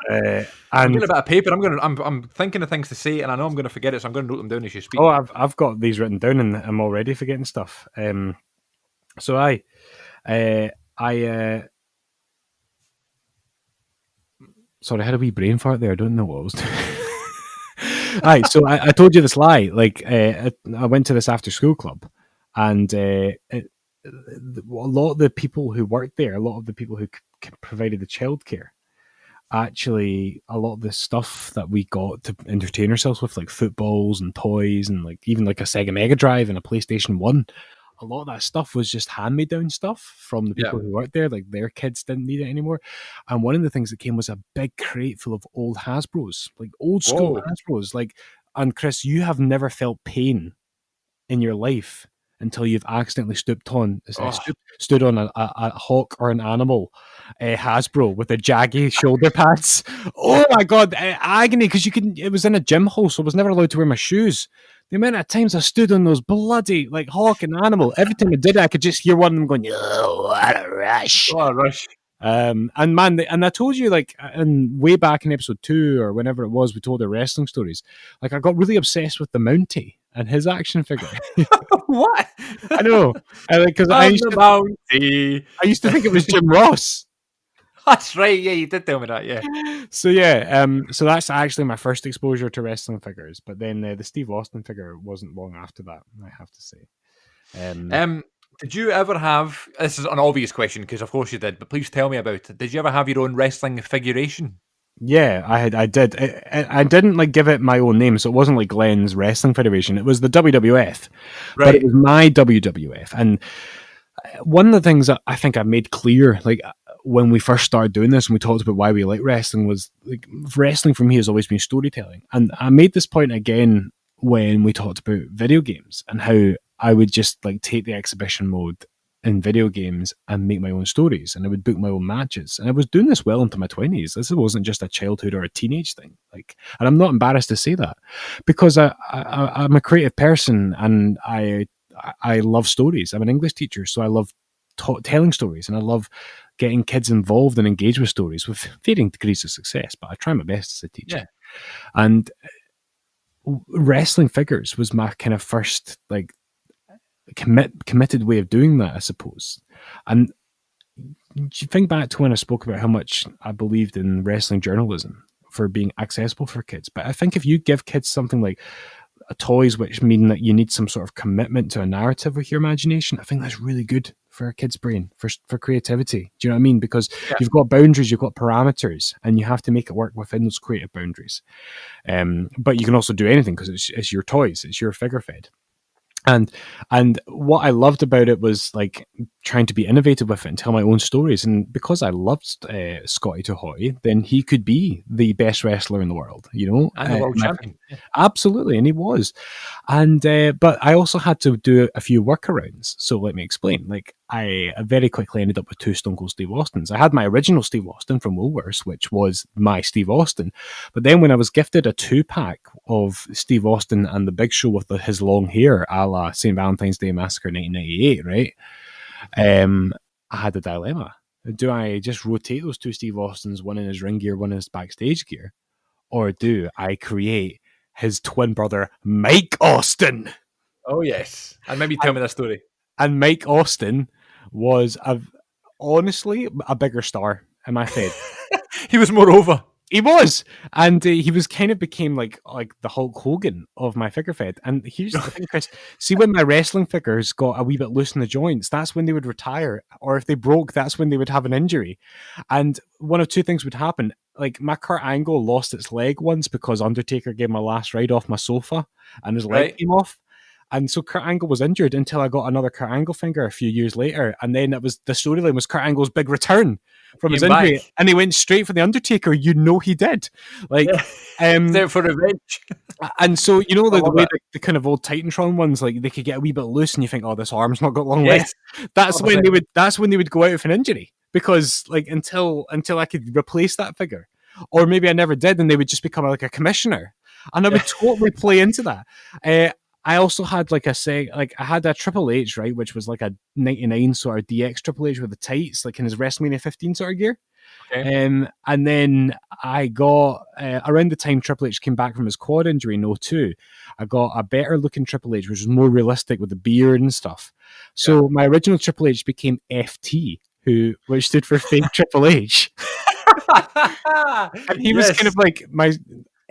Speaker 1: getting a bit of paper. I'm thinking of things to say, and I know I'm going to forget it, so I'm going to note them down as you speak.
Speaker 2: Oh, I've got these written down, and I'm already forgetting stuff. So I sorry, I had a wee brain fart there. I don't know what I was doing. Right, so I told you this lie. Like I went to this after school club, and a lot of the people who worked there, a lot of the people who provided the childcare, actually, a lot of the stuff that we got to entertain ourselves with, like footballs and toys, and like even like a Sega Mega Drive and a PlayStation 1, a lot of that stuff was just hand-me-down stuff from the people who worked there. Like their kids didn't need it anymore. And one of the things that came was a big crate full of old Hasbros, like old school Hasbros. Like, and Chris, you have never felt pain in your life until you've accidentally stood on a hawk or an animal Hasbro with the jaggy shoulder pads. Oh my god, agony! Because it was in a gym hole, so I was never allowed to wear my shoes. The amount of times I stood on those bloody like hawk and animal, every time I did it, I could just hear one of them going, "Oh, what a rush!"
Speaker 1: What a rush!
Speaker 2: And man, and I told you, like, and way back in episode 2 or whenever it was, we told our wrestling stories. Like, I got really obsessed with the Mountie and his action figure.
Speaker 1: What?
Speaker 2: I know, because I used to think it was Jim Ross.
Speaker 1: That's right. Yeah, you did tell me that. Yeah.
Speaker 2: So yeah, so that's actually my first exposure to wrestling figures. But then the Steve Austin figure wasn't long after that, I have to say.
Speaker 1: Did you ever have? This is an obvious question because of course you did, but please tell me about it. Did you ever have your own wrestling figuration?
Speaker 2: Yeah, I did. I didn't like give it my own name, so it wasn't like Glenn's Wrestling Federation. It was the WWF,
Speaker 1: right?
Speaker 2: But it was my WWF. And one of the things that I think I made clear, like when we first started doing this and we talked about why we like wrestling, was like wrestling for me has always been storytelling. And I made this point again when we talked about video games and how I would just like take the exhibition mode in video games and make my own stories, and I would book my own matches. And I was doing this well into my 20s. This wasn't just a childhood or a teenage thing. Like, and I'm not embarrassed to say that because I'm a creative person and I love stories. I'm an English teacher, so I love telling stories, and I love getting kids involved and engaged with stories with varying degrees of success. But I try my best as a teacher. Yeah. And wrestling figures was my kind of first like committed way of doing that, I suppose. And you think back to when I spoke about how much I believed in wrestling journalism for being accessible for kids. But I think if you give kids something like toys, which mean that you need some sort of commitment to a narrative with your imagination, I think that's really good for a kid's brain, for creativity. Do you know what I mean? Because you've got boundaries, you've got parameters, and you have to make it work within those creative boundaries. But you can also do anything because it's your toys, it's your figure fed. And what I loved about it was like trying to be innovative with it and tell my own stories. And because I loved Scotty 2 Hotty, then he could be the best wrestler in the world, you know?
Speaker 1: And the world champion.
Speaker 2: Absolutely, and he was. And but I also had to do a few workarounds. So let me explain. Like I very quickly ended up with 2 Stone Cold Steve Austins. I had my original Steve Austin from Woolworths, which was my Steve Austin. But then when I was gifted a 2-pack of Steve Austin and the Big Show with his long hair, a la St. Valentine's Day Massacre 1998, right? I had a dilemma. Do I just rotate those 2 Steve Austins, one in his ring gear, one in his backstage gear? Or do I create his twin brother, Mike Austin?
Speaker 1: Oh, yes. And maybe tell me that story.
Speaker 2: And Mike Austin was, honestly, a bigger star in my head.
Speaker 1: He was more over.
Speaker 2: He was, and he was kind of became like the Hulk Hogan of my figure fed. And here's the thing, Chris. See, when my wrestling figures got a wee bit loose in the joints, that's when they would retire. Or if they broke, that's when they would have an injury. And one of 2 things would happen. Like my Kurt Angle lost its leg once because Undertaker gave him a last ride off my sofa, and his leg came off. And so Kurt Angle was injured until I got another Kurt Angle figure a few years later. And then the storyline was Kurt Angle's big return. from his
Speaker 1: Came
Speaker 2: injury,
Speaker 1: back.
Speaker 2: and he went straight for the Undertaker. You know he did. Like,
Speaker 1: There for revenge.
Speaker 2: and so you know,
Speaker 1: I
Speaker 2: like the
Speaker 1: love
Speaker 2: way
Speaker 1: it.
Speaker 2: the kind of old Titantron ones, like they could get a wee bit loose, and you think, oh, this arm's not got long
Speaker 1: Yes.
Speaker 2: left. That's when
Speaker 1: 100%.
Speaker 2: they would. That's when they would go out with an injury because, like, until I could replace that figure, or maybe I never did, and they would just become like a commissioner, and I would totally play into that. I also had like I had a Triple H, right, which was like a '99 sort of DX Triple H with the tights, like in his WrestleMania 15 sort of gear.
Speaker 1: Okay.
Speaker 2: And then I got around the time Triple H came back from his quad injury in '02, I got a better looking Triple H, which was more realistic with the beard and stuff. So my original Triple H became FT, which stood for fake Triple H. And he was kind of like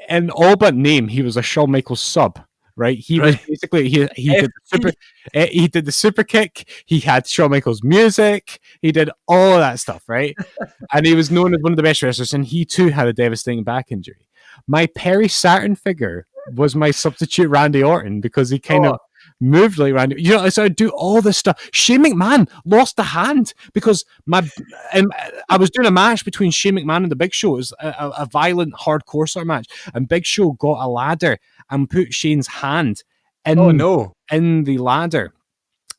Speaker 2: in all but name, he was a Shawn Michaels sub. Right, he was basically he did the super kick. He had Shawn Michaels music. He did all of that stuff, right? And he was known as one of the best wrestlers. And he too had a devastating back injury. My Perry Saturn figure was my substitute Randy Orton because he kind of moved like Randy. You know, so I do all this stuff. Shane McMahon lost a hand because I was doing a match between Shane McMahon and the Big Show. It was a violent, hardcore sort of match, and Big Show got a ladder and put Shane's hand in the ladder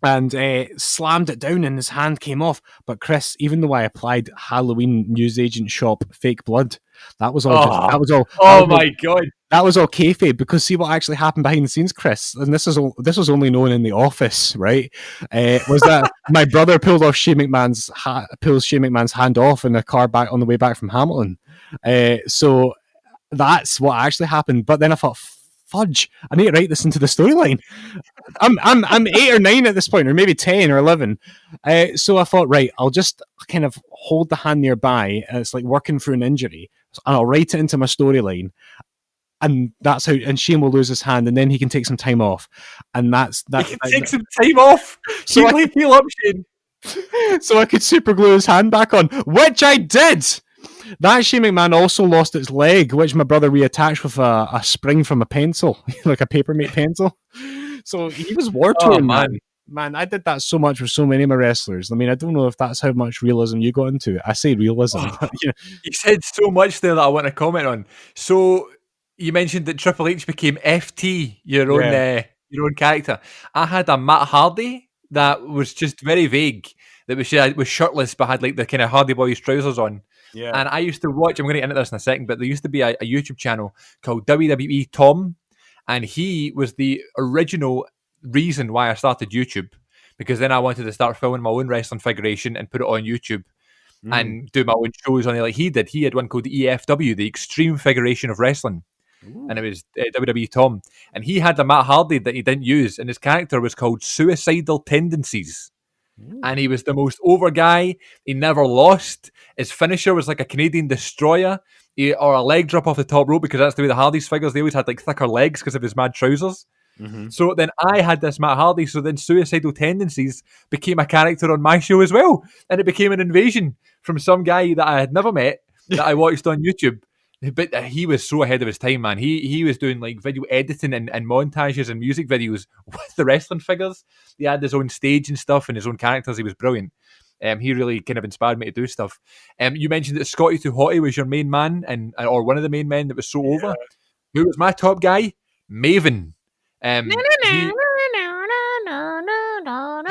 Speaker 2: and slammed it down, and his hand came off. But Chris, even though I applied Halloween newsagent shop fake blood, that was all.
Speaker 1: God.
Speaker 2: That was all kayfabe, because see what actually happened behind the scenes, Chris, and this was only known in the office, right? Was that my brother pulls Shane McMahon's hand off in the car back on the way back from Hamilton. So that's what actually happened. But then I thought, fudge, I need to write this into the storyline. I'm 8 or 9 at this point, or maybe 10 or 11. So I thought, right, I'll just kind of hold the hand nearby. It's like working through an injury, and I'll write it into my storyline. And that's how. And Shane will lose his hand, and then he can take some time off. And that's that.
Speaker 1: He can take some time off. So heal up, Shane.
Speaker 2: So I could super glue his hand back on, which I did. That Shane McMahon also lost its leg, which my brother reattached with a spring from a pencil, like a Papermate pencil. So he was war-torn, man. Man, I did that so much with so many of my wrestlers. I mean, I don't know if that's how much realism you got into. I say realism. But,
Speaker 1: you said so much there that I want to comment on. So you mentioned that Triple H became FT, your own character. I had a Matt Hardy that was just very vague. That was shirtless but had like the kind of Hardy Boys trousers on. Yeah. And I used to watch, I'm going to get into this in a second, but there used to be a YouTube channel called WWE Tom, and he was the original reason why I started YouTube, because then I wanted to start filming my own wrestling figuration and put it on YouTube and do my own shows on it like he did. He had one called the EFW, the Extreme Figuration of Wrestling. Ooh. And it was WWE Tom. And he had a Matt Hardy that he didn't use, and his character was called Suicidal Tendencies. And he was the most over guy. He never lost. His finisher was like a Canadian destroyer or a leg drop off the top rope, because that's the way the Hardys figures. They always had like thicker legs because of his mad trousers. Mm-hmm. So then I had this Matt Hardy. So then Suicidal Tendencies became a character on my show as well. And it became an invasion from some guy that I had never met that I watched on YouTube. But he was so ahead of his time, man. He was doing like video editing and montages and music videos with the wrestling figures. He had his own stage and stuff and his own characters. He was brilliant. He really kind of inspired me to do stuff. You mentioned that Scotty Too Hotty was your main man, or one of the main men that was so over. Who was my top guy? Maven. He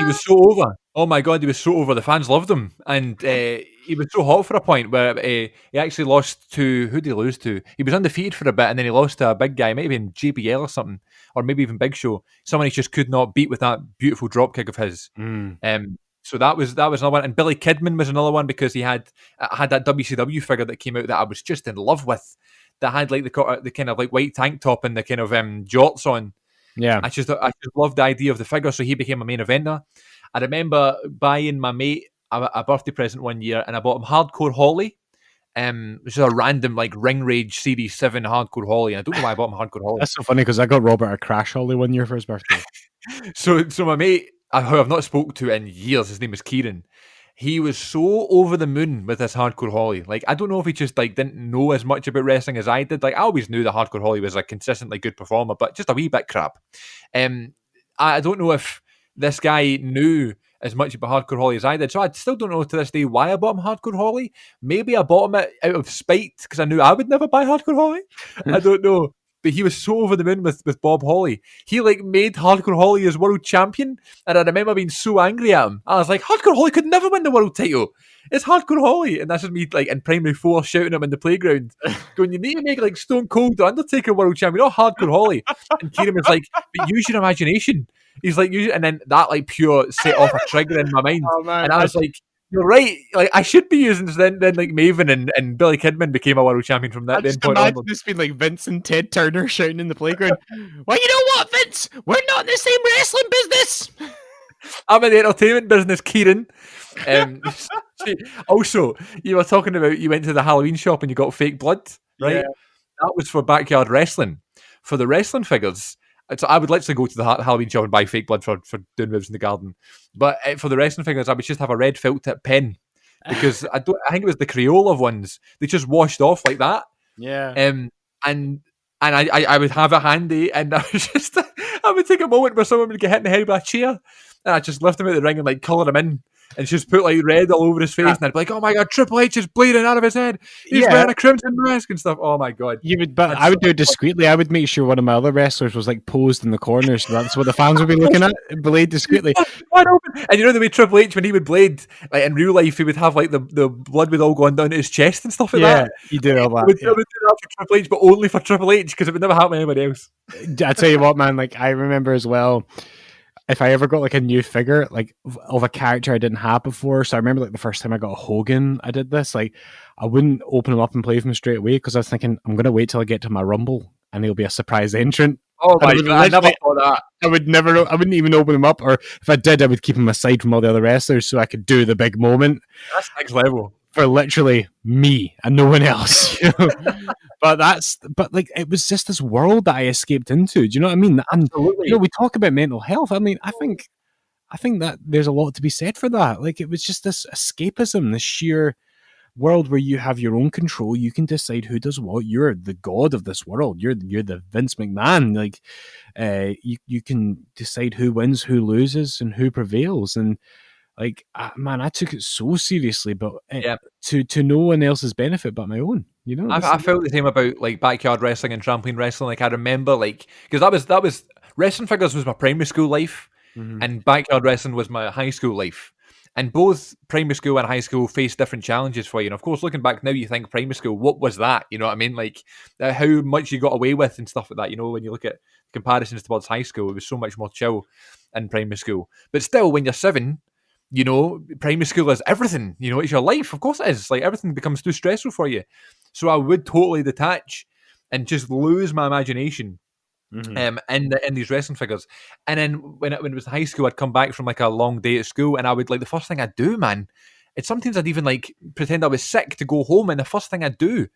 Speaker 1: was so over. Oh my God, he was so over. The fans loved him. And he was so hot for a point where he actually lost to, who did he lose to? He was undefeated for a bit, and then he lost to a big guy, maybe in JBL or something, or maybe even Big Show. Someone he just could not beat with that beautiful drop kick of his. So that was another one. And Billy Kidman was another one, because he had that WCW figure that came out that I was just in love with, that had like the kind of like white tank top and the kind of jorts on. Yeah, I just loved the idea of the figure, so he became a main eventer. I remember buying my mate a birthday present one year, and I bought him Hardcore Holly, which is a random like Ring Rage Series 7 Hardcore Holly. And I don't know why I bought him Hardcore Holly.
Speaker 2: That's so funny, because I got Robert a Crash Holly one year for his birthday.
Speaker 1: So my mate, who I've not spoken to in years, his name is Kieran. He was so over the moon with this Hardcore Holly. Like, I don't know if he just like didn't know as much about wrestling as I did. Like, I always knew that Hardcore Holly was a consistently good performer, but just a wee bit crap. I don't know if this guy knew as much about Hardcore Holly as I did. So I still don't know to this day why I bought him Hardcore Holly. Maybe I bought him it out of spite because I knew I would never buy Hardcore Holly. I don't know. But he was so over the moon with Bob Holly. He like made Hardcore Holly his world champion, and I remember being so angry at him. I was like, Hardcore Holly could never win the world title. It's Hardcore Holly, and that's just me like in primary 4 shouting him in the playground, going, "You need to make like Stone Cold or Undertaker world champion, not Hardcore Holly." And Kieran was like, "But use your imagination." He's like, and then that like pure set off a trigger in my mind, and I was like, "You're right. Like I should be using." Then like Maven and Billy Kidman became a world champion from that. Then point
Speaker 2: imagine
Speaker 1: onward.
Speaker 2: this being like Vince and Ted Turner shouting in the playground. Well, you know what, Vince? We're not in the same wrestling business.
Speaker 1: I'm in the entertainment business, Kieran. Also, you were talking about you went to the Halloween shop and you got fake blood, right?
Speaker 2: Yeah.
Speaker 1: That was for backyard wrestling. For the wrestling figures, so I would literally go to the Halloween shop and buy fake blood for doing moves in the garden. But for the wrestling figures, I would just have a red felt tip pen because I think it was the Crayola ones. They just washed off like that.
Speaker 2: Yeah.
Speaker 1: And I would have it handy, and I would take a moment where someone would get hit in the head with a chair, and I'd just lift him out of the ring and like colour him in, and just put like red all over his face, and I'd be like, "Oh my god, Triple H is bleeding out of his head. He's wearing a crimson mask and stuff." Oh my god!
Speaker 2: You would, but I would do it discreetly. I would make sure one of my other wrestlers was like posed in the corner, so that's what the fans would be looking at. Blade discreetly.
Speaker 1: And you know the way Triple H, when he would blade, like in real life, he would have like the blood would all going down his chest and stuff like that.
Speaker 2: You do all that.
Speaker 1: I would do that for Triple H, but only for Triple H because it would never happen to anybody else.
Speaker 2: I tell you what, man. Like I remember as well. If I ever got like a new figure, like of a character I didn't have before, so I remember like the first time I got Hogan, I did this. Like I wouldn't open him up and play with him straight away because I was thinking I'm gonna wait till I get to my Rumble and he'll be a surprise entrant.
Speaker 1: Oh my god! I never thought that.
Speaker 2: I wouldn't even open him up, or if I did, I would keep him aside from all the other wrestlers so I could do the big moment.
Speaker 1: That's next level
Speaker 2: for literally me and no one else. You know? But like it was just this world that I escaped into. Do you know what I mean? And
Speaker 1: absolutely.
Speaker 2: You know, we talk about mental health. I mean, I think that there's a lot to be said for that. Like it was just this escapism, this sheer world where you have your own control. You can decide who does what. You're the god of this world. You're the Vince McMahon. Like you can decide who wins, who loses, and who prevails. And like man, I took it so seriously, but to no one else's benefit but my own. You know,
Speaker 1: I felt the same about like backyard wrestling and trampoline wrestling. Like I remember, like because that was wrestling figures was my primary school life, and backyard wrestling was my high school life. And both primary school and high school face different challenges for you. And of course, looking back now, you think primary school, what was that? You know what I mean? Like how much you got away with and stuff like that. You know, when you look at comparisons towards high school, it was so much more chill in primary school. But still, when you're 7. You know, primary school is everything. You know, it's your life. Of course it is. Like, everything becomes too stressful for you. So I would totally detach and just lose my imagination in these wrestling figures. And then when it was high school, I'd come back from, like, a long day at school, and I would, like, the first thing I'd do, man, it's sometimes I'd even, like, pretend I was sick to go home, and the first thing I'd do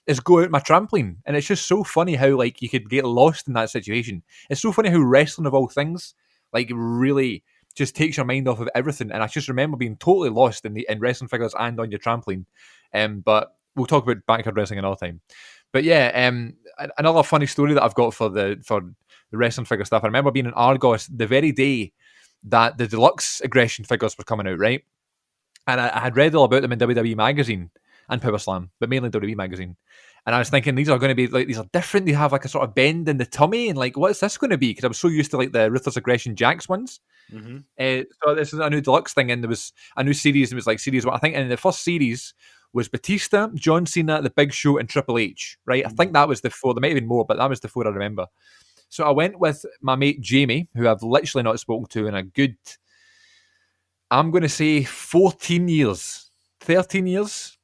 Speaker 1: is go out my trampoline. And it's just so funny how, like, you could get lost in that situation. It's so funny how wrestling, of all things, like, really just takes your mind off of everything. And I just remember being totally lost in wrestling figures and on your trampoline. But we'll talk about backyard wrestling another time. But yeah, another funny story that I've got for the wrestling figure stuff. I remember being in Argos the very day that the deluxe aggression figures were coming out, right? And I had read all about them in WWE Magazine and Power Slam, but mainly WWE Magazine. And I was thinking these are going to be like, these are different. They have like a sort of bend in the tummy, and like, what's this going to be? Because I was so used to like the Ruthless Aggression Jax ones. So this is a new deluxe thing, and there was a new series. It was like series one, I think. And the first series was Batista, John Cena, The Big Show, and Triple H. Right? I think that was the 4. There might have been more, but that was the 4 I remember. So I went with my mate Jamie, who I've literally not spoken to in a good, I'm going to say 14 years, 13 years.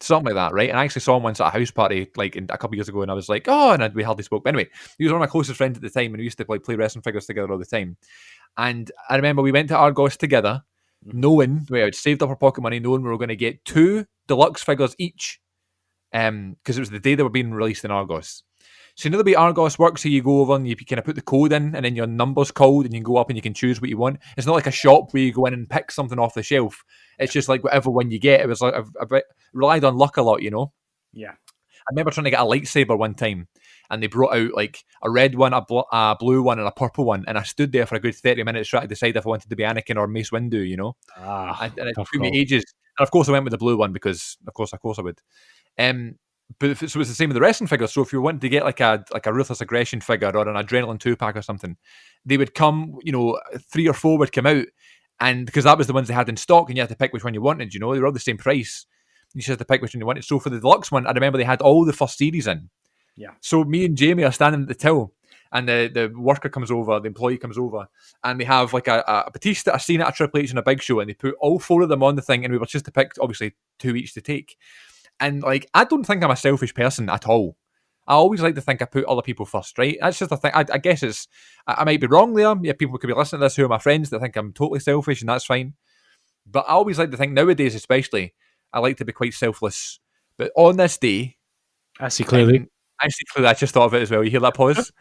Speaker 1: Something like that, right? And I actually saw him once at a house party like a couple of years ago, and I was like, oh, and we hardly spoke. But anyway, he was one of my closest friends at the time, and we used to like play wrestling figures together all the time. And I remember we went to Argos together, knowing we had saved up our pocket money, knowing we were going to get 2 deluxe figures each, because it was the day they were being released in Argos. So you know the way Argos works, so you go over and you kind of put the code in, and then your number's called, and you can go up and you can choose what you want. It's not like a shop where you go in and pick something off the shelf. It's just like whatever one you get. It was like I relied on luck a lot, you know.
Speaker 2: Yeah.
Speaker 1: I remember trying to get a lightsaber one time, and they brought out like a red one, a blue one, and a purple one, and I stood there for a good 30 minutes trying to decide if I wanted to be Anakin or Mace Windu, you know. And it
Speaker 2: Tough
Speaker 1: took me
Speaker 2: call.
Speaker 1: ages. And of course, I went with the blue one because, of course I would. But so it's the same with the wrestling figures. So if you wanted to get like a Ruthless Aggression figure or an Adrenaline 2-pack or something, they would come, 3 or 4 would come out, and because that was the ones they had in stock, and you had to pick which one you wanted. They were all the same price. You just had to pick which one you wanted. So for the deluxe one, I remember they had all the first series in.
Speaker 2: Yeah.
Speaker 1: So me and Jamie are standing at the till, and the worker comes over, the employee comes over, and they have like a Batista, a Cena, a Triple H, and a Big Show, and they put all 4 of them on the thing, and we were just to pick, obviously, 2 each to take. And like, I don't think I'm a selfish person at all. I always like to think I put other people first, right? That's just a thing. I guess I might be wrong there. Yeah, people could be listening to this who are my friends that think I'm totally selfish, and that's fine. But I always like to think nowadays, especially, I like to be quite selfless. But on this day,
Speaker 2: I see clearly.
Speaker 1: I just thought of it as well. You hear that pause?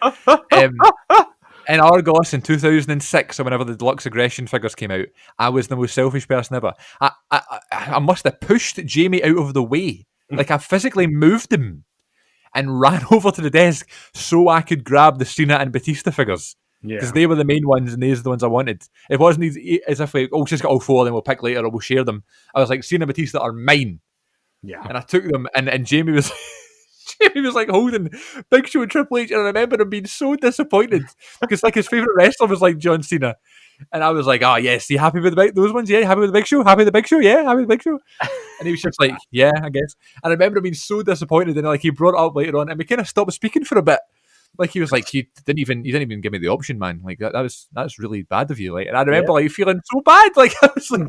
Speaker 1: In Argos in 2006, or whenever the Deluxe Aggression figures came out, I was the most selfish person ever. I must have pushed Jamie out of the way. Like, I physically moved him and ran over to the desk so I could grab the Cena and Batista figures. Because they were the main ones, and these are the ones I wanted. It wasn't as if we, she's got all 4, then we'll pick later, or we'll share them. I was like, Cena and Batista are mine.
Speaker 2: Yeah.
Speaker 1: And I took them, and Jamie was... Jamie was like holding Big Show and Triple H, and I remember him being so disappointed because like his favourite wrestler was like John Cena, and I was like, "Oh yes, you happy with those ones? Yeah, happy with the Big Show? Happy with the Big Show? Yeah, happy with the Big Show." And he was just like, "Yeah, I guess." And I remember him being so disappointed, and like he brought it up later on, and we kind of stopped speaking for a bit. Like he was like, "You didn't even give me the option, man. Like that's really bad of you." Like, and I remember like feeling so bad. Like I was like,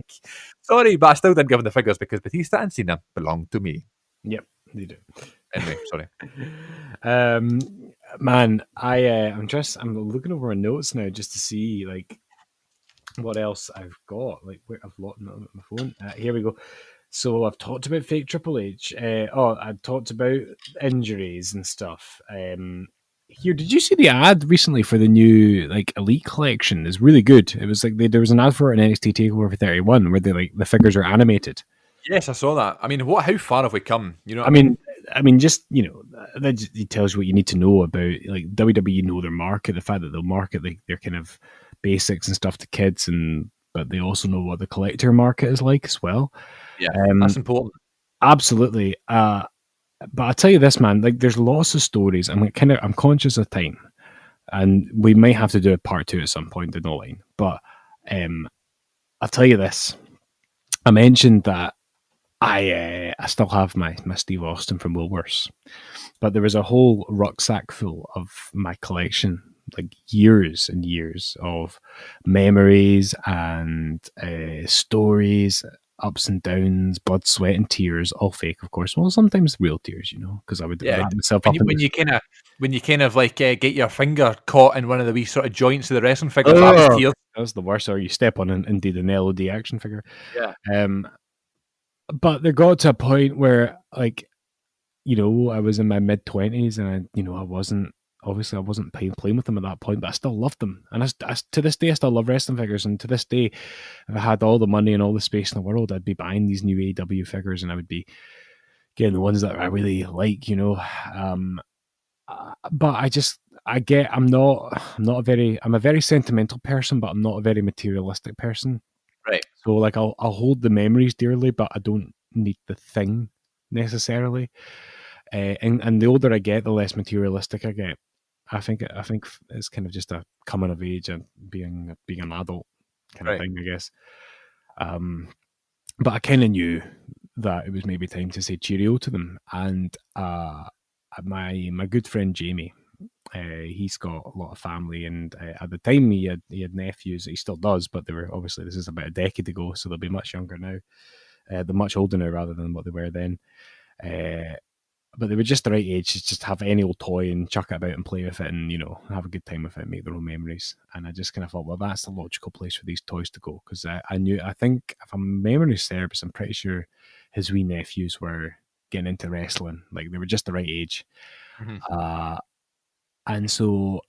Speaker 1: "Sorry," but I still didn't give him the figures because Batista and Cena belong to me.
Speaker 2: Yep, they do.
Speaker 1: Anyway, sorry.
Speaker 2: Man, I'm looking over my notes now just to see like what else I've got. Like where I've locked my phone. Here we go. So I've talked about fake Triple H. I talked about injuries and stuff. Here, did you see the ad recently for the new like Elite collection? It's really good. It was like there was an ad for an NXT Takeover 31 where the figures are animated.
Speaker 1: Yes, I saw that. I mean, how far have we come? You know,
Speaker 2: I mean, just that just tells you what you need to know about like WWE. Know their market, the fact that they'll market their kind of basics and stuff to kids, but they also know what the collector market is like as well.
Speaker 1: Yeah, that's important.
Speaker 2: Absolutely. But I'll tell you this, man. Like, there's lots of stories. I'm conscious of time, and we may have to do a part 2 at some point down the line. But I'll tell you this. I mentioned that I still have my Steve Austin from Woolworths, but there was a whole rucksack full of my collection, like years and years of memories and stories, ups and downs, blood, sweat, and tears, all fake, of course. Well, sometimes real tears, because I would wrap myself up.
Speaker 1: When you kind of like get your finger caught in one of the wee sort of joints of the wrestling figure, that was tears.
Speaker 2: That's the worst. Or you step on indeed an LOD action figure.
Speaker 1: Yeah.
Speaker 2: But there got to a point where, like, I was in my mid-20s, and I wasn't playing with them at that point, but I still loved them. And to this day, I still love wrestling figures. And to this day, if I had all the money and all the space in the world, I'd be buying these new AEW figures, and I would be getting the ones that I really like, But I'm a very sentimental person, but I'm not a very materialistic person.
Speaker 1: Right.
Speaker 2: So like I'll hold the memories dearly, but I don't need the thing necessarily. And the older I get, the less materialistic I get. I think it's kind of just a coming of age and being an adult kind of thing, I guess. But I kind of knew that it was maybe time to say cheerio to them. And my good friend Jamie, he's got a lot of family, and at the time he had nephews. He still does, but they were obviously, this is about a decade ago, so they'll be much younger now. They're much older now rather than what they were then. But they were just the right age to just have any old toy and chuck it about and play with it, and have a good time with it and make their own memories. And I just kind of thought, well, that's the logical place for these toys to go, because I think if my memory serves, I'm pretty sure his wee nephews were getting into wrestling. Like, they were just the right age. Mm-hmm. And so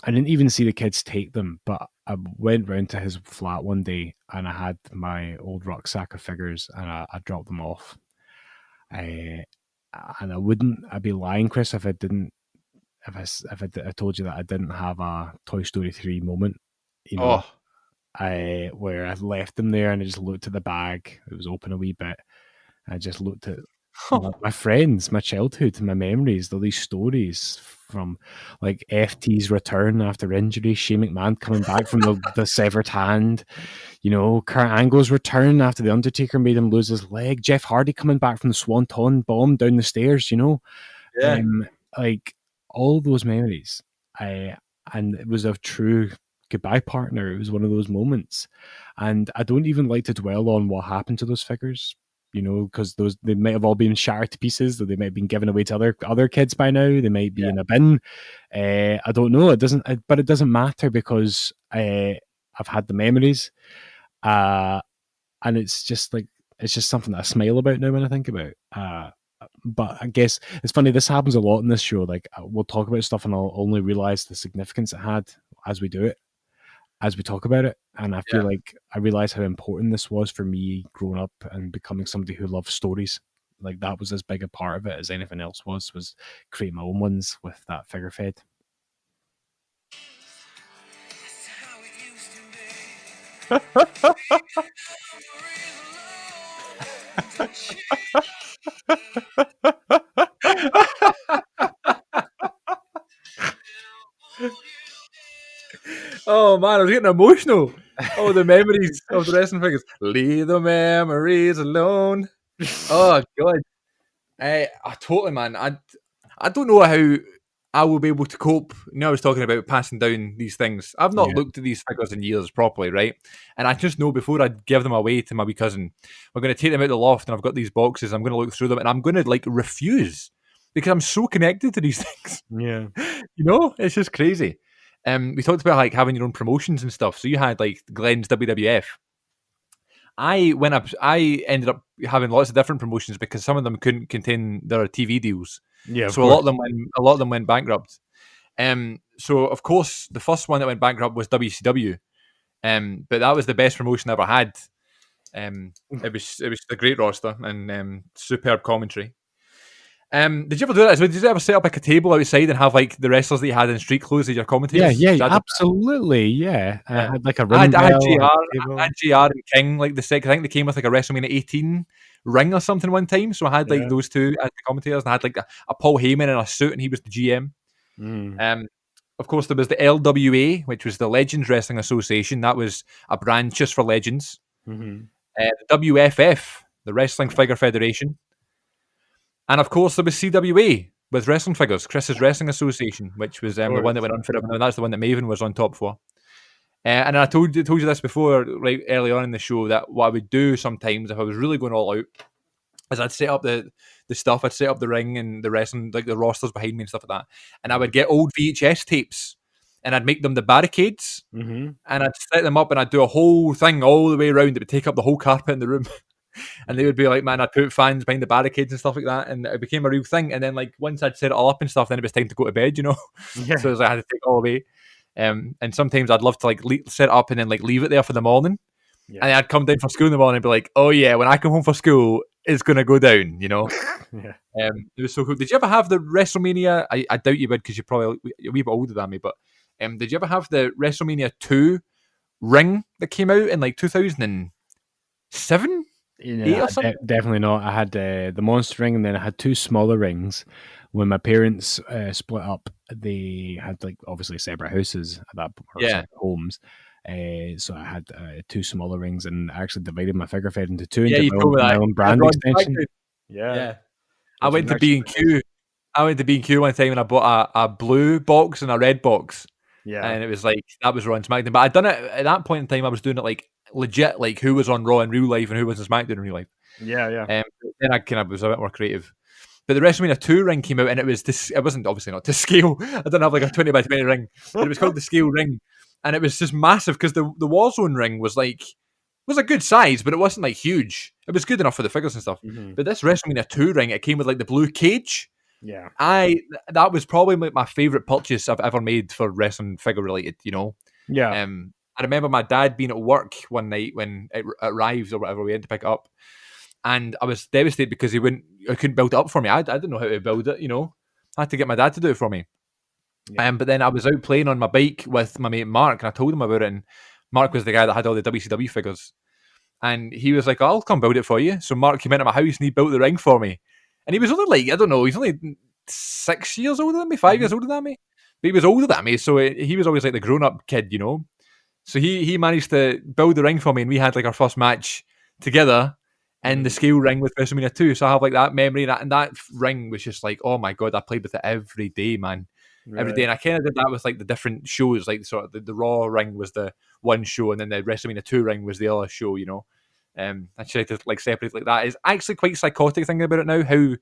Speaker 2: I didn't even see the kids take them, but I went round to his flat one day, and I had my old rucksack of figures, and I dropped them off. And I'd be lying, Chris, if I didn't I told you that I didn't have a Toy Story 3 moment, you know,
Speaker 1: Oh,
Speaker 2: where I left them there and I just looked at the bag. It was open a wee bit. I just looked at my friends, my childhood, my memories, all these stories from like FT's return after injury, Shane McMahon coming back from the severed hand, you know, Kurt Angle's return after the Undertaker made him lose his leg, Jeff Hardy coming back from the Swanton bomb down the stairs, you know,
Speaker 1: yeah.
Speaker 2: like all those memories. And it was a true goodbye partner. It was one of those moments, and I don't even like to dwell on what happened to those figures, you know, because they might have all been shattered to pieces, or they might have been given away to other kids by now. They might be in a bin. I don't know. But it doesn't matter because I've had the memories, and it's just something that I smile about now when I think about. But I guess it's funny. This happens a lot in this show. Like we'll talk about stuff, and I'll only realize the significance it had as we do it, as we talk about it. And I feel like I realize how important this was for me growing up and becoming somebody who loves stories. Like that was as big a part of it as anything else was creating my own ones with that figure fed.
Speaker 1: Oh man, I was getting emotional. Oh, the memories of the wrestling figures. Leave the memories alone. Oh god, totally, man. I don't know how I will be able to cope. You know, I was talking about passing down these things. I've not
Speaker 2: Yeah.
Speaker 1: looked at these figures in years properly, right? And I just know before I give them away to my wee cousin, we're going to take them out the loft, and I've got these boxes. I'm going to look through them, and I'm going to like refuse because I'm so connected to these things.
Speaker 2: Yeah.
Speaker 1: You know, it's just crazy. We talked about like having your own promotions and stuff. So you had like Glenn's WWF. I ended up having lots of different promotions because some of them couldn't contain their TV deals.
Speaker 2: Yeah.
Speaker 1: So a lot of them went bankrupt. So of course the first one that went bankrupt was WCW. But that was the best promotion I ever had. It was a great roster and superb commentary. Did you ever do that? Did you ever set up like a table outside and have like the wrestlers that you had in street clothes as your commentators?
Speaker 2: Yeah, absolutely. Yeah. I had like a ring
Speaker 1: I had
Speaker 2: bell,
Speaker 1: JR, JR and King like the second. I think they came with like a WrestleMania 18 ring or something one time. So I had like those two as the commentators, and I had like a Paul Heyman in a suit, and he was the GM. Of course, there was the LWA, which was the Legends Wrestling Association. That was a brand just for legends. The WFF, the Wrestling Figure Federation. And of course, there was CWA with wrestling figures, Chris's Wrestling Association, which was the one that went on forever. And that's the one that Maven was on top for. And I told you this before, right early on in the show, that what I would do sometimes if I was really going all out is I'd set up the stuff, I'd set up the ring and the wrestling, like the rosters behind me and stuff like that. And I would get old VHS tapes and I'd make them the barricades and I'd set them up and I'd do a whole thing all the way around. It would take up the whole carpet in the room. And they would be like, man, I'd put fans behind the barricades and stuff like that. And it became a real thing. And then like once I'd set it all up and stuff, then it was time to go to bed, you know?
Speaker 2: Yeah.
Speaker 1: So it was like, I had to take it all away. And sometimes I'd love to like set it up and then like leave it there for the morning. Yeah. And I'd come down from school in the morning and be like, oh yeah, when I come home from school, it's going to go down, you know?
Speaker 2: Yeah.
Speaker 1: It was so cool. Did you ever have the WrestleMania? I doubt you would because you're probably a wee bit older than me, but did you ever have the WrestleMania 2 ring that came out in like 2007?
Speaker 2: Definitely not. I had the monster ring, and then I had two smaller rings. When my parents split up, they had like obviously separate houses at that point, separate homes. So I had two smaller rings, and I actually divided my figure fed into two and did my own brand extension.
Speaker 1: Yeah. I went to B&Q. I went to B&Q one time and I bought a blue box and a red box.
Speaker 2: Yeah.
Speaker 1: And it was like, that was Raw and SmackDown. But I'd done it at that point in time, I was doing it like legit, like who was on Raw in real life and who was on SmackDown in real life.
Speaker 2: Yeah.
Speaker 1: Then I kind of was a bit more creative. But the WrestleMania 2 ring came out and it wasn't obviously not to scale. I didn't have like a 20 by 20 ring, but it was called the scale ring. And it was just massive because the Warzone ring was a good size, but it wasn't like huge. It was good enough for the figures and stuff. But this WrestleMania 2 ring, it came with like the blue cage.
Speaker 2: Yeah.
Speaker 1: That was probably like my favorite purchase I've ever made for wrestling figure related, you know?
Speaker 2: Yeah.
Speaker 1: I remember my dad being at work one night when it arrived or whatever, we had to pick it up. And I was devastated because I couldn't build it up for me. I didn't know how to build it, you know? I had to get my dad to do it for me.
Speaker 2: Yeah.
Speaker 1: But then I was out playing on my bike with my mate Mark, and I told him about it. And Mark was the guy that had all the WCW figures. And he was like, I'll come build it for you. So Mark came into my house and he built the ring for me. And he was only like, I don't know, he's only 6 years older than me, 5 years older than me. But he was older than me, so he was always like the grown-up kid, you know? So he managed to build the ring for me, and we had like our first match together in the scale ring with WrestleMania 2. So I have like that memory, and that ring was just like, oh my God, I played with it every day, man. Every day. And I kind of did that with like the different shows, like sort of the Raw ring was the one show, and then the WrestleMania 2 ring was the other show, you know? I tried to like separate like that. It's actually quite psychotic thinking about it now, how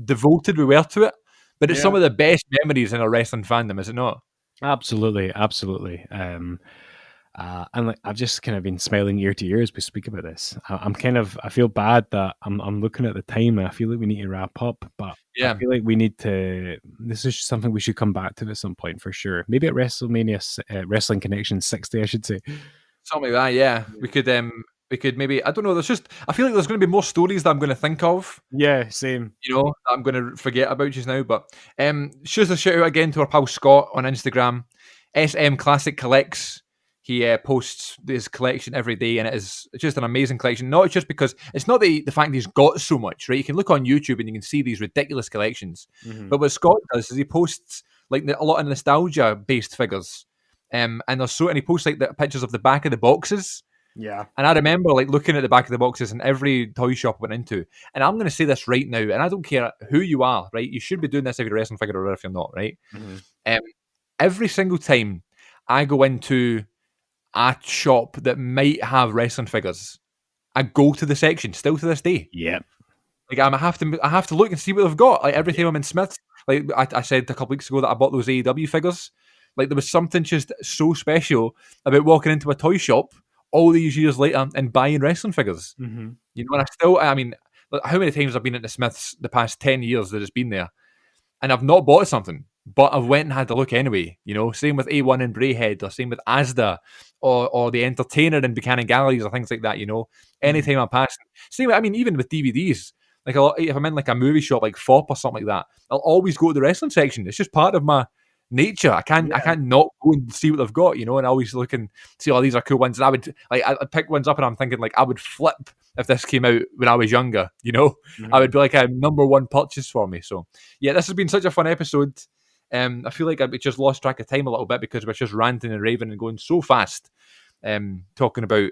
Speaker 1: devoted we were to it. But it's some of the best memories in our wrestling fandom, is it not?
Speaker 2: Absolutely. And like I've just kind of been smiling ear to ear as we speak about this. I feel bad that I'm looking at the time, and I feel like we need to wrap up. But
Speaker 1: Yeah.
Speaker 2: I feel like we need to. This is something we should come back to at some point for sure. Maybe at WrestleMania, Wrestling Connection 60, I should say.
Speaker 1: Something like that. Yeah, we could maybe. I don't know. I feel like there's going to be more stories that I'm going to think of.
Speaker 2: Yeah, same.
Speaker 1: You know, that I'm going to forget about just now. But just a shout out again to our pal Scott on Instagram. SM Classic Collects. He posts his collection every day, and it's just an amazing collection. Not just because it's not the fact he's got so much, right? You can look on YouTube and you can see these ridiculous collections. But what Scott does is he posts like a lot of nostalgia-based figures, and he posts like the pictures of the back of the boxes.
Speaker 2: Yeah.
Speaker 1: And I remember like looking at the back of the boxes in every toy shop I went into. And I'm going to say this right now, and I don't care who you are, right? You should be doing this if you're a wrestling figure or if you're not, right? Every single time I go into a shop that might have wrestling figures, I go to the section still to this day.
Speaker 2: Yeah.
Speaker 1: Like I have to look and see what they've got. Like every time I'm in Smith's, like I said a couple weeks ago that I bought those AEW figures. Like there was something just so special about walking into a toy shop all these years later and buying wrestling figures. You know, and I mean, how many times I've been into Smith's the past 10 years that it's been there, and I've not bought something, but I've went and had a look anyway. You know, same with A1 and Brayhead, or same with Asda, or the Entertainer in Buchanan Galleries, or things like that. You know, anytime I'm passing, same. I mean, even with DVDs, like if I'm in like a movie shop like FOP or something like that, I'll always go to the wrestling section. It's just part of my nature. I can't not go and see what they've got, you know, and I always look and see, oh, these are cool ones. And I would I'd pick ones up and I'm thinking like I would flip if this came out when I was younger, you know. I would be like a number one purchase for me. So yeah, this has been such a fun episode. I feel like we just lost track of time a little bit because we're just ranting and raving and going so fast, talking about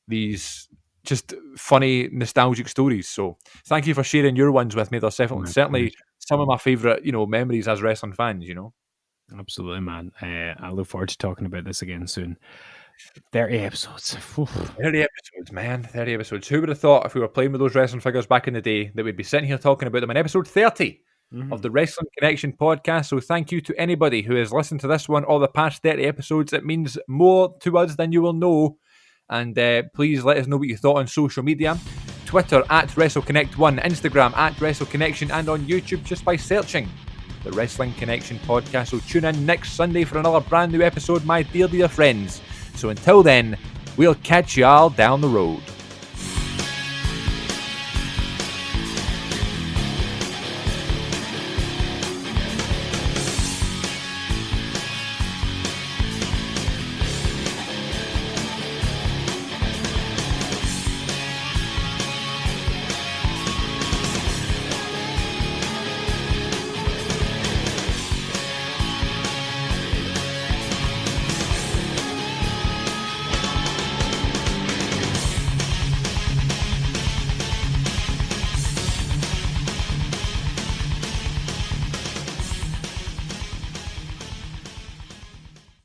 Speaker 1: these just funny, nostalgic stories. So thank you for sharing your ones with me. They're certainly some of my favourite, you know, memories as wrestling fans, you know.
Speaker 2: Absolutely, man. I look forward to talking about this again soon. 30 episodes.
Speaker 1: 30 episodes, man. 30 episodes. Who would have thought if we were playing with those wrestling figures back in the day that we'd be sitting here talking about them in episode 30 of the Wrestling Connection podcast? So thank you to anybody who has listened to this one or the past 30 episodes. It means more to us than you will know. And please let us know what you thought on social media. Twitter at WrestleConnect1, Instagram at WrestleConnection, and on YouTube just by searching the Wrestling Connection podcast. So tune in next Sunday for another brand new episode, my dear friends. So until then, we'll catch y'all down the road.